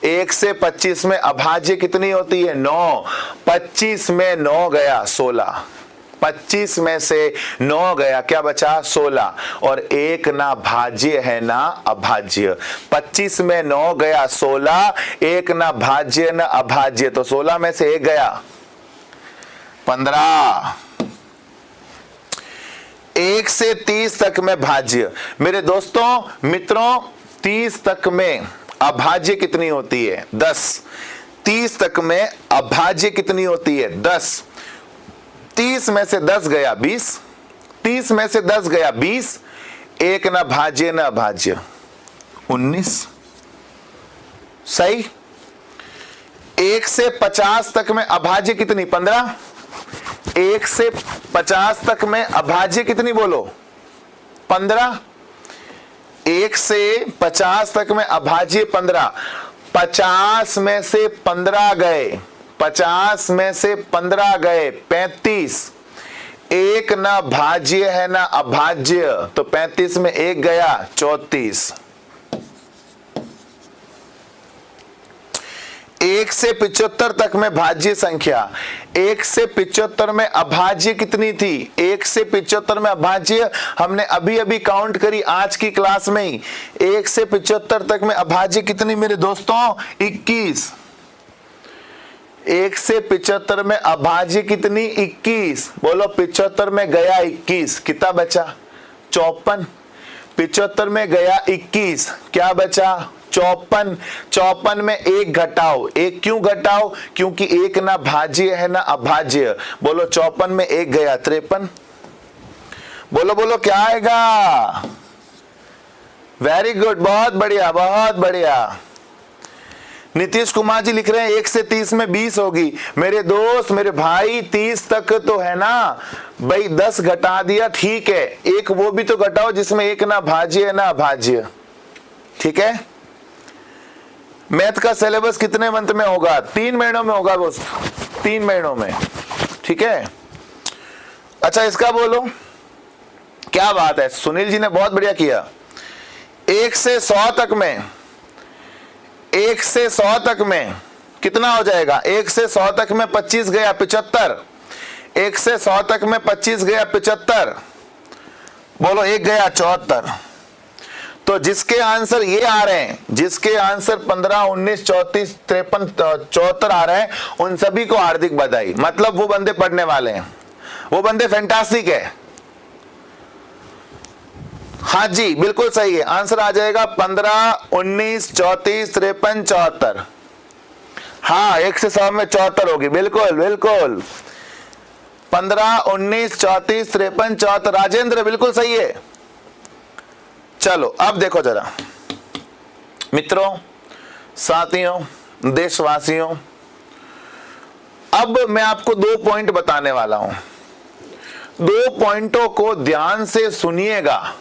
1 से 25 में अभाज्य कितनी होती है, 9। 25 में 9 गया 16, 25 में से 9 गया, क्या बचा, 16। और 1 ना भाज्य है ना अभाज्य। 25 में 9 गया 16, 1 ना भाज्य ना अभाज्य, तो 16 में से 1 गया 15। 1 से 30 तक में भाज्य। मेरे दोस्तों मित्रों, 30 तक में अभाज्य कितनी होती है, 10। 30 तक में अभाज्य कितनी होती है, 10। 30 में से 10 गया 20, 30 में से 10 गया 20, 1 ना भाज्य ना अभाज्य, 19। सही। 1 से 50 तक में अभाज्य कितनी, 15। 1 से 50 तक में अभाज्य कितनी बोलो, 15। 1 से 50 तक में अभाज्य 15। 50 में से 15 गए, 50 में से 15 गए 35। एक ना भाज्य है ना अभाज्य, तो 35 में एक गया 34। 1 से 75 तक में भाज्य संख्या, 1 से 75 में अभाज्य कितनी थी? 1 से 75 में अभाज्य हमने अभी अभी काउंट करी आज की क्लास में ही। 1 से 75 तक में अभाज्य कितनी मेरे दोस्तों? 21। 1 से 75 में अभाज्य कितनी? 21। बोलो 75 में गया 21, कितना बचा? 54। 75 में गया 21, क्या बचा? 54। 54 में एक घटाओ, एक क्यों घटाओ? क्योंकि एक ना भाज्य है ना अभाज्य। बोलो 54 में एक गया 53। बोलो बोलो क्या आएगा? वेरी गुड, बहुत बढ़िया बहुत बढ़िया। नीतीश कुमार जी लिख रहे हैं 1 से 30 में 20 होगी। मेरे दोस्त मेरे भाई 30 तक तो है ना भाई, 10 घटा दिया ठीक है, एक वो भी तो घटाओ जिसमें एक ना भाज्य है ना अभाज्य। ठीक है, मैथ का सिलेबस कितने मंथ में होगा? 3 महीनों में होगा दोस्त, 3 महीनों में। ठीक है, अच्छा इसका बोलो, क्या बात है, सुनील जी ने बहुत बढ़िया किया। 1 से 100 तक में, 1 से 100 तक में कितना हो जाएगा? 1 से 100 तक में 25 गया 75। 1 से 100 तक में 25 गया 75। बोलो एक गया 74। तो जिसके आंसर ये आ रहे हैं, जिसके आंसर 15, 19, 34, 53, 74 आ रहे हैं, उन सभी को हार्दिक बधाई। मतलब वो बंदे पढ़ने वाले हैं, वो बंदे फैंटास्टिक है। हाँ जी बिल्कुल सही है, आंसर आ जाएगा 15, 19, 34, 53, 74। हाँ 1 से 100 में 74 होगी, बिल्कुल बिल्कुल। 15, 19, 34, 53, 74। राजेंद्र बिल्कुल सही है। चलो अब देखो जरा मित्रों, साथियों, देशवासियों, अब मैं आपको 2 पॉइंट बताने वाला हूं। 2 पॉइंटों को ध्यान से सुनिएगा।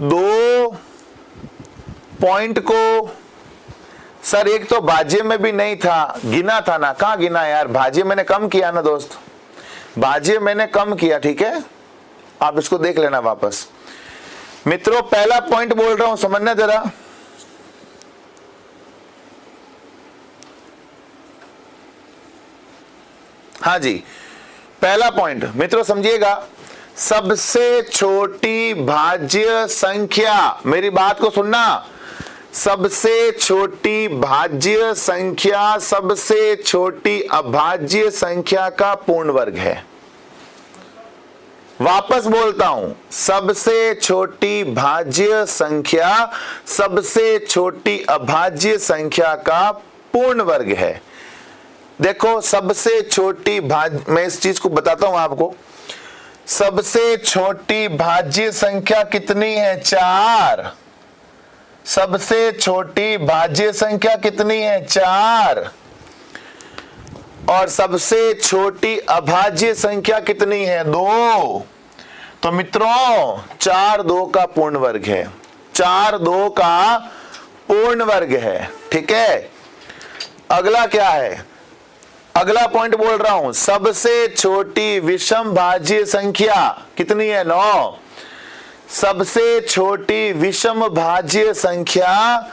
2 पॉइंट को सर, एक तो भाज्य में भी नहीं था, गिना था ना? कहां गिना यार? भाज्य मैंने कम किया ना दोस्त, भाज्य मैंने कम किया। ठीक है, आप इसको देख लेना वापस। मित्रों पहला पॉइंट बोल रहा हूं, समझना जरा। हाँ जी, पहला पॉइंट मित्रों समझिएगा, सबसे छोटी भाज्य संख्या, मेरी बात को सुनना, सबसे छोटी भाज्य संख्या सबसे छोटी अभाज्य संख्या का पूर्ण वर्ग है। वापस बोलता हूं, सबसे छोटी भाज्य संख्या सबसे छोटी अभाज्य संख्या का पूर्ण वर्ग है। देखो सबसे छोटी मैं इस चीज को बताता हूं आपको। सबसे छोटी भाज्य संख्या कितनी है? 4। सबसे छोटी भाज्य संख्या कितनी है? 4। और सबसे छोटी अभाज्य संख्या कितनी है? 2। तो मित्रों 4 2 का पूर्ण वर्ग है, 4 2 का पूर्ण वर्ग है। ठीक है, अगला क्या है? अगला पॉइंट बोल रहा हूं, सबसे छोटी विषम भाज्य संख्या कितनी है? 9। सबसे छोटी विषम भाज्य संख्या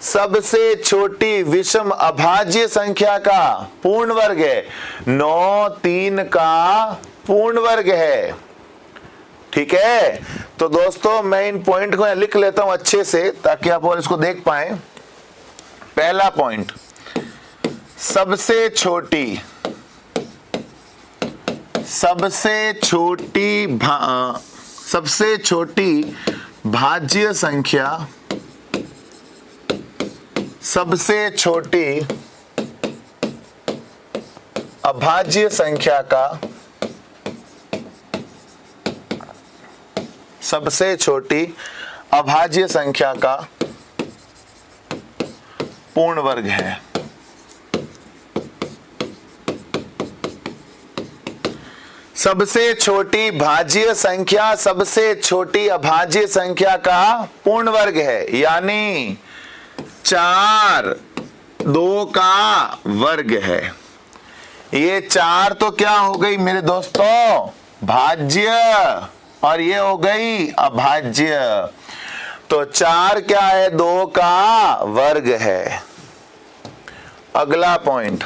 सबसे छोटी विषम अभाज्य संख्या का पूर्ण वर्ग है। 9 3 का पूर्ण वर्ग है। ठीक है, तो दोस्तों मैं इन पॉइंट को लिख लेता हूं अच्छे से ताकि आप और इसको देख पाएं। पहला पॉइंट, सबसे छोटी भाज्य संख्या सबसे छोटी अभाज्य संख्या का सबसे छोटी अभाज्य संख्या का पूर्ण वर्ग है। सबसे छोटी भाज्य संख्या सबसे छोटी अभाज्य संख्या का पूर्ण वर्ग है, यानी 4 2 का वर्ग है। ये 4 तो क्या हो गई मेरे दोस्तों, भाज्य, और ये हो गई अभाज्य। तो 4 क्या है, 2 का वर्ग है। अगला पॉइंट,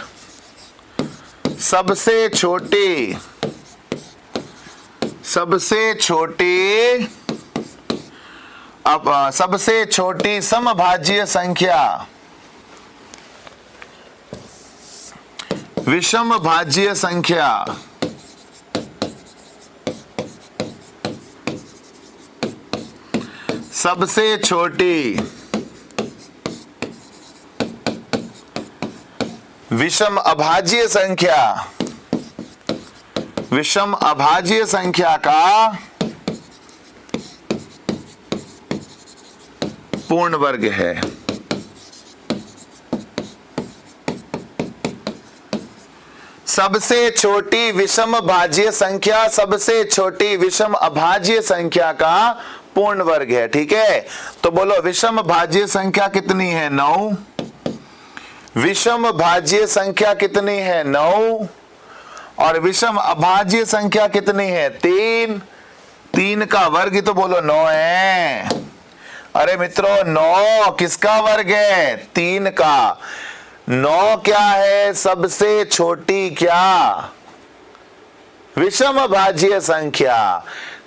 सबसे छोटी समभाज्य संख्या विषम भाज्य संख्या सबसे छोटी विषम अभाज्य संख्या का पूर्ण वर्ग है। सबसे छोटी विषम भाज्य संख्या सबसे छोटी विषम अभाज्य संख्या का पूर्ण वर्ग है। ठीक है, तो बोलो विषम भाज्य संख्या कितनी है, 9। विषम भाज्य संख्या कितनी है, 9, और विषम अभाज्य संख्या कितनी है, 3। 3 का वर्ग तो बोलो 9 है। अरे मित्रों 9 किसका वर्ग है, 3 का। 9 क्या है, सबसे छोटी क्या, विषम भाज्य संख्या।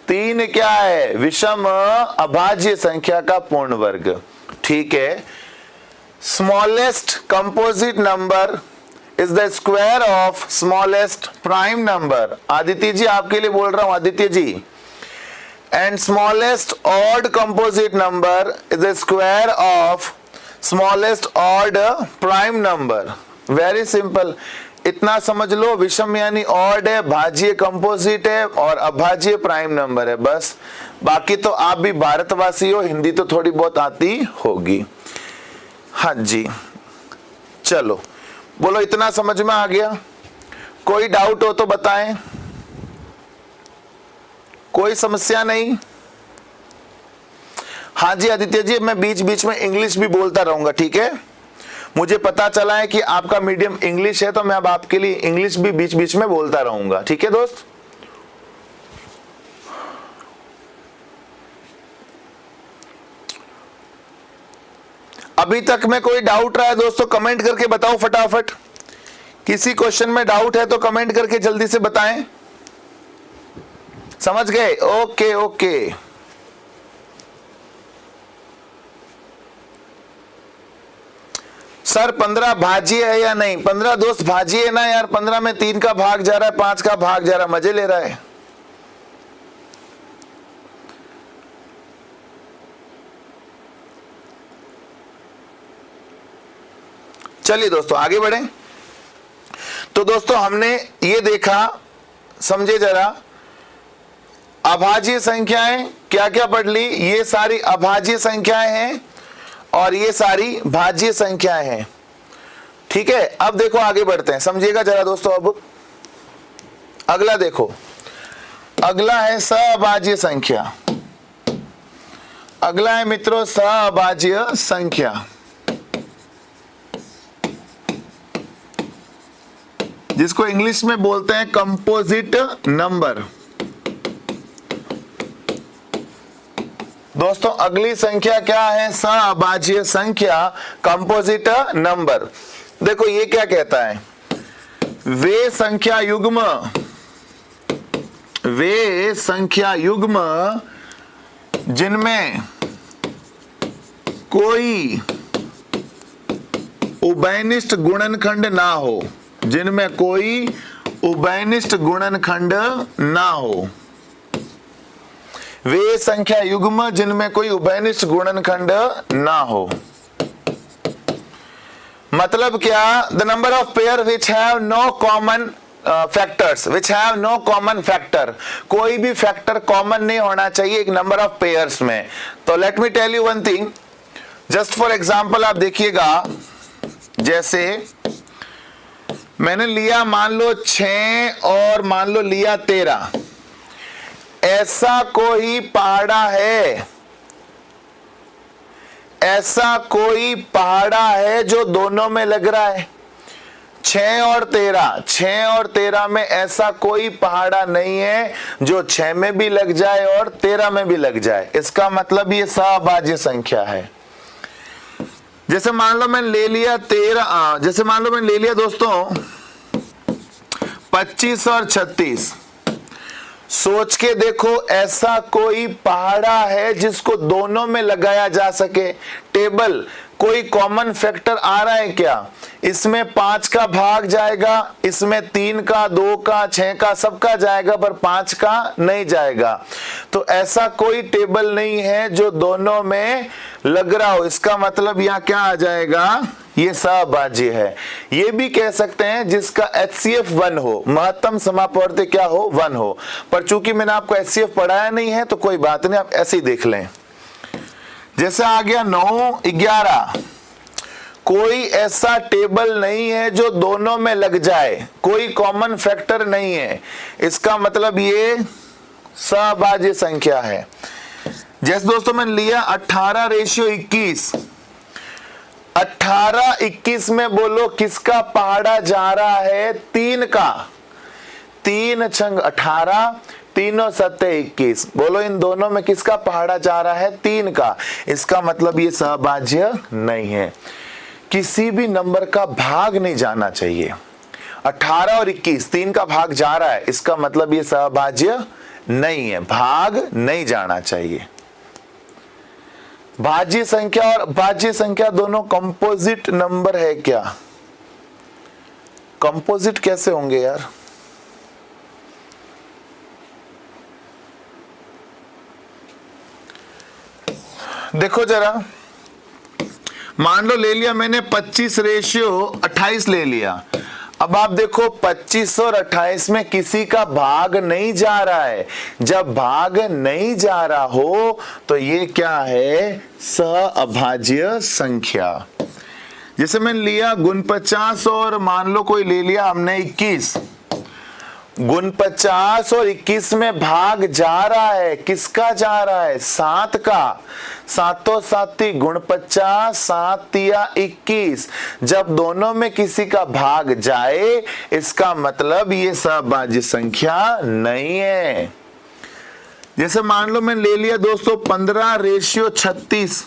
3 क्या है, विषम अभाज्य संख्या का पूर्ण वर्ग। ठीक है, smallest composite number is the square of smallest prime number. Aditya ji आपके लिए बोल रहा हूं, Aditya ji. And smallest odd composite number is the square of smallest odd prime number. Very simple, इतना समझ लो, विषम यानी ऑड है, भाज्य कंपोजिट है, और अभाज्य प्राइम नंबर है, बस। बाकी तो आप भी भारतवासी हो, हिंदी तो थोड़ी बहुत आती होगी। हाँ जी, चलो बोलो, इतना समझ में आ गया? कोई डाउट हो तो बताएं, कोई समस्या नहीं? हाँ जी आदित्य जी, मैं बीच बीच में इंग्लिश भी बोलता रहूंगा, ठीक है। मुझे पता चला है कि आपका मीडियम इंग्लिश है, तो मैं अब आपके लिए इंग्लिश भी बीच बीच में बोलता रहूंगा, ठीक है दोस्त। अभी तक में कोई डाउट रहा है दोस्तों, कमेंट करके बताओ फटाफट। किसी क्वेश्चन में डाउट है तो कमेंट करके जल्दी से बताएं। समझ गए? Okay okay. सर 15 भाज्य है या नहीं? 15 दोस्त भाज्य है ना यार। 15 में 3 का भाग जा रहा है, 5 का भाग जा रहा है, मजे ले रहा है। चलिए दोस्तों आगे बढ़ें। तो दोस्तों हमने ये देखा, समझे जरा, अभाज्य संख्याएं क्या क्या पढ़ ली। ये सारी अभाज्य संख्याएं हैं और ये सारी भाज्य संख्याएं हैं, ठीक है। अब देखो आगे बढ़ते हैं, समझिएगा जरा दोस्तों। अब अगला देखो, अगला है सअभाज्य संख्या। अगला है मित्रों सअभाज्य संख्या, जिसको इंग्लिश में बोलते हैं कंपोजिट नंबर। दोस्तों अगली संख्या क्या है? सअभाज्य संख्या, कंपोजिट नंबर। देखो ये क्या कहता है, वे संख्या युग्म जिनमें कोई उभयनिष्ठ गुणनखंड ना हो, जिनमें कोई उभयनिष्ठ गुणनखंड ना हो। वे संख्या युग्म जिनमें कोई उभयनिष्ठ गुणनखंड ना हो। मतलब क्या? The number of pair which have no common factors, which have no common factor. कोई भी फैक्टर कॉमन नहीं होना चाहिए एक नंबर ऑफ पेयर्स में। तो let me tell you one thing, just for example आप देखिएगा, जैसे मैंने लिया मान लो 6 और मान लो लिया 13। ऐसा कोई पहाड़ा है, ऐसा कोई पहाड़ा है जो दोनों में लग रहा है। 6 और 13, 6 और 13 में ऐसा कोई पहाड़ा नहीं है जो 6 में भी लग जाए और 13 में भी लग जाए। इसका मतलब ये सहअभाज्य संख्या है। जैसे मान लो मैंने ले लिया 13, जैसे मान लो मैंने ले लिया दोस्तों 25 और 36। सोच के देखो, ऐसा कोई पहाड़ा है जिसको दोनों में लगाया जा सके? टेबल कोई कॉमन फैक्टर आ रहा है क्या? इसमें 5 का भाग जाएगा, इसमें 3 का, 2 का, 6 का, सबका जाएगा, पर 5 का नहीं जाएगा। तो ऐसा कोई टेबल नहीं है जो दोनों में लग रहा हो। इसका मतलब यहाँ क्या आ जाएगा? ये सहअभाज्य है। ये भी कह सकते हैं जिसका HCF 1 हो, महत्तम समापवर्ती क्या हो? 1 हो। पर चूंकि मैंने आपको HCF पढ़ाया नहीं है तो कोई बात नहीं, आप ऐसे ही देख लें। जैसे आ गया 9, 11। कोई ऐसा टेबल नहीं है जो दोनों में लग जाए, कोई कॉमन फैक्टर नहीं है। इसका मतलब ये सहअभाज्य संख्या है। जैसे दोस्तों मैंने लिया 18:21। 18-21 में बोलो किसका पहाड़ा जा रहा है? 3 का। 3 छंग 18, 3 7 21। बोलो इन दोनों में किसका पहाड़ा जा रहा है? 3 का। इसका मतलब ये सहअभाज्य नहीं है। किसी भी नंबर का भाग नहीं जाना चाहिए। 18 और 21, 3 का भाग जा रहा है, इसका मतलब ये सहअभाज्य नहीं है, भाग नहीं जाना चाहिए। भाज्य संख्या और भाज्य संख्या दोनों कंपोजिट नंबर है क्या? कंपोजिट कैसे होंगे यार? देखो जरा, मान लो ले लिया मैंने 25:28 ले लिया। अब आप देखो 25 और 28 में किसी का भाग नहीं जा रहा है। जब भाग नहीं जा रहा हो तो ये क्या है? सहअभाज्य संख्या। जैसे मैंने लिया 49 और मान लो कोई ले लिया हमने 21। 49 और 21 में भाग जा रहा है, किसका जा रहा है? 7 का। 7 7 49, 7 21। जब दोनों में किसी का भाग जाए, इसका मतलब ये सहअभाज्य संख्या नहीं है। जैसे मान लो मैंने ले लिया दोस्तों 15:36।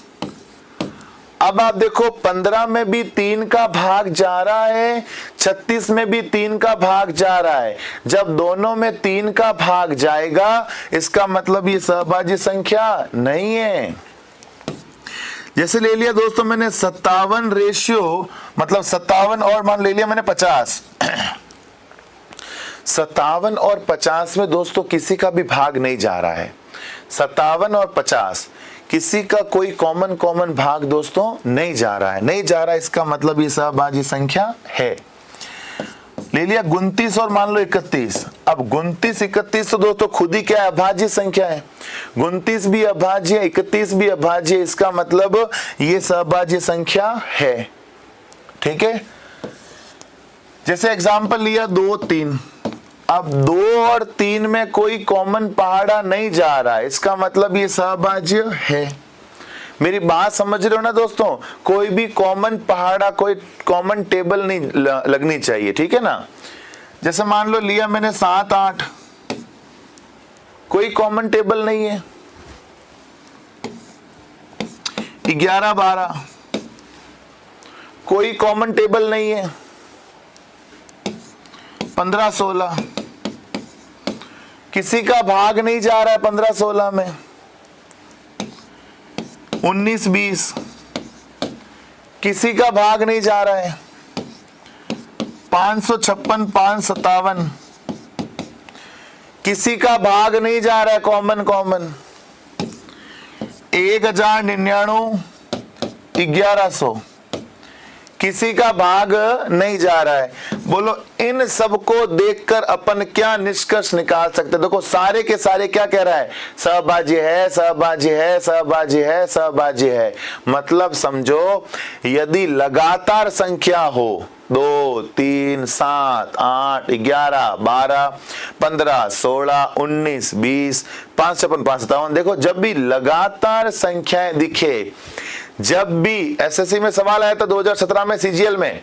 अब आप देखो 15 में भी 3 का भाग जा रहा है, 36 में भी 3 का भाग जा रहा है। जब दोनों में 3 का भाग जाएगा, इसका मतलब ये सहअभाज्य संख्या नहीं है। जैसे ले लिया दोस्तों मैंने 57 मतलब 57 और मान ले लिया मैंने 50। 57 और 50 में दोस्तों किसी का भी भाग नहीं जा रहा है। 57 और 50 किसी का कोई कॉमन भाग दोस्तों नहीं जा रहा है, नहीं जा रहा है। इसका मतलब ये सहअभाज्य संख्या है। ले लिया 29 और मान लो 31। अब 29 31 तो दोस्तों खुद ही क्या है? अभाज्य संख्या है। 29 भी अभाज्य, 31 भी अभाज्य। इसका मतलब ये सहअभाज्य संख्या है। ठीक है। जैसे एग्जांपल लिया 2 3। अब 2 और 3 में कोई कॉमन पहाड़ा नहीं जा रहा है, इसका मतलब ये सहअभाज्य है। मेरी बात समझ रहे हो ना दोस्तों? कोई भी कॉमन पहाड़ा, कोई कॉमन टेबल नहीं लगनी चाहिए। ठीक है ना। जैसे मान लो लिया मैंने 7 8, कोई कॉमन टेबल नहीं है। 11 12, कोई कॉमन टेबल नहीं है। 15 16, किसी का भाग नहीं जा रहा है 15 16 में। 19 20, किसी का भाग नहीं जा रहा है। 556 557, किसी का भाग नहीं जा रहा है कॉमन। 1099 1100, किसी का भाग नहीं जा रहा है। बोलो इन सबको देखकर अपन क्या निष्कर्ष निकाल सकते? देखो सारे के सारे क्या कह रहा है? सहअभाज्य है, सहअभाज्य है, सहअभाज्य है, सहअभाज्य है। मतलब समझो, यदि लगातार संख्या हो 2 3 7 8 11 12 15 16 19 20 556 557, देखो जब भी लगातार संख्याएं दिखे, जब भी एसएससी में सवाल आया था 2017 में सीजीएल में,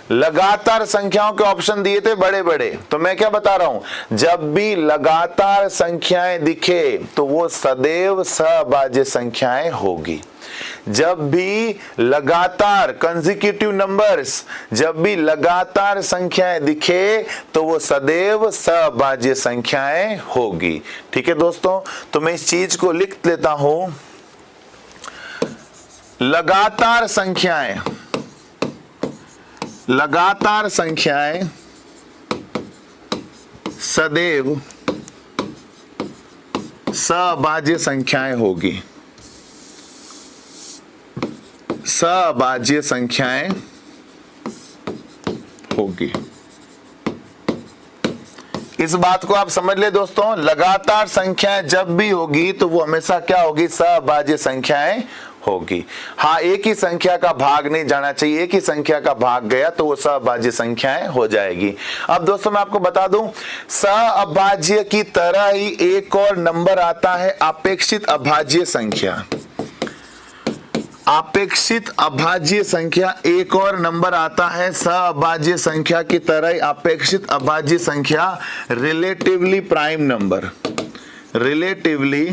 लगातार संख्याओं के ऑप्शन दिए थे बड़े बड़े, तो मैं क्या बता रहा हूं, जब भी लगातार संख्याएं दिखे तो वो सदैव सभाज्य संख्याएं होगी। जब भी लगातार कंसेक्यूटिव नंबर्स, जब भी लगातार संख्याएं दिखे तो वो सदैव सभाज्य संख्याएं होगी। ठीक है दोस्तों, तो मैं इस चीज को लिख लेता हूं, लगातार संख्याएं, लगातार संख्याएं सदैव सभाज्य संख्याएं होगी, सभाज्य संख्याएं होगी। इस बात को आप समझ ले दोस्तों, लगातार संख्याएं जब भी होगी तो वो हमेशा क्या होगी, सभाज्य संख्याएं होगी। हाँ, एक ही संख्या का भाग नहीं जाना चाहिए, एक ही संख्या का भाग गया तो वो सभाज्य संख्याएं हो जाएगी। अब दोस्तों मैं आपको बता दूं, सअभाज्य की तरह ही एक और नंबर आता है अपेक्षित अभाज्य संख्या। अपेक्षित अभाज्य संख्या एक और नंबर आता है सअभाज्य संख्या की तरह ही अपेक्षित अभाज्य संख्या, relatively prime number, relatively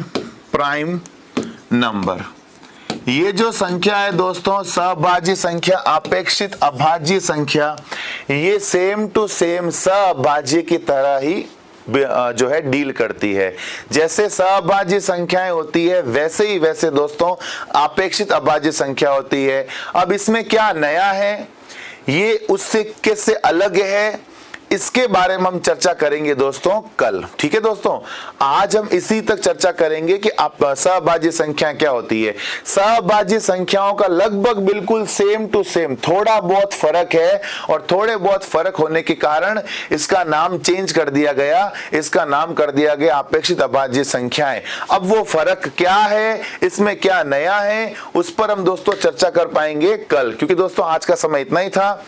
prime number. ये जो संख्या है दोस्तों, सअभाज्य संख्या, अपेक्षित अभाज्य संख्या, ये सेम टू सेम सअभाज्य की तरह ही जो है डील करती है। जैसे सअभाज्य संख्याएं होती है वैसे ही वैसे दोस्तों अपेक्षित अभाज्य संख्या होती है। अब इसमें क्या नया है, ये उससे कैसे अलग है, इसके बारे में हम चर्चा करेंगे दोस्तों कल। ठीक है दोस्तों, आज हम इसी तक चर्चा करेंगे कि सअभाज्य संख्या क्या होती है। सअभाज्य संख्याओं का लगभग बिल्कुल सेम टू सेम, थोड़ा बहुत फर्क है और थोड़े बहुत फर्क होने के कारण इसका नाम चेंज कर दिया गया, इसका नाम कर दिया गया अपेक्षित अभाज्य संख्याएं। अब वो फर्क क्या है, इसमें क्या नया है, उस पर हम दोस्तों चर्चा कर पाएंगे कल, क्योंकि दोस्तों आज का समय इतना ही था।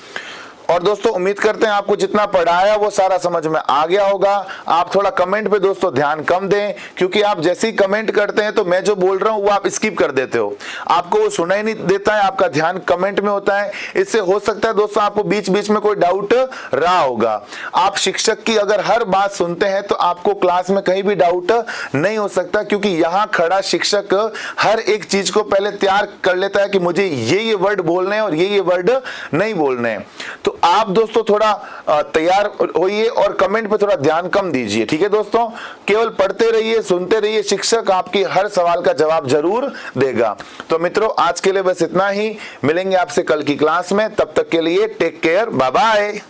और दोस्तों उम्मीद करते हैं आपको जितना पढ़ाया वो सारा समझ में आ गया होगा। आप थोड़ा कमेंट पे दोस्तों ध्यान कम दें, क्योंकि आप जैसे ही कमेंट करते हैं तो मैं जो बोल रहा हूं वो आप स्किप कर देते हो, आपको वो सुना ही नहीं देता है, आपका ध्यान कमेंट में होता है। इससे हो सकता है दोस्तों आपको बीच बीच में कोई डाउट रहा होगा। आप शिक्षक की अगर हर बात सुनते हैं तो आपको क्लास में कहीं भी डाउट नहीं हो सकता, क्योंकि यहाँ खड़ा शिक्षक हर एक चीज को पहले तैयार कर लेता है कि मुझे ये वर्ड बोलने हैं और ये वर्ड नहीं बोलने हैं। तो आप दोस्तों थोड़ा तैयार होइए और कमेंट पे थोड़ा ध्यान कम दीजिए। ठीक है दोस्तों, केवल पढ़ते रहिए, सुनते रहिए, शिक्षक आपकी हर सवाल का जवाब जरूर देगा। तो मित्रों आज के लिए बस इतना ही, मिलेंगे आपसे कल की क्लास में, तब तक के लिए टेक केयर, बाय बाय।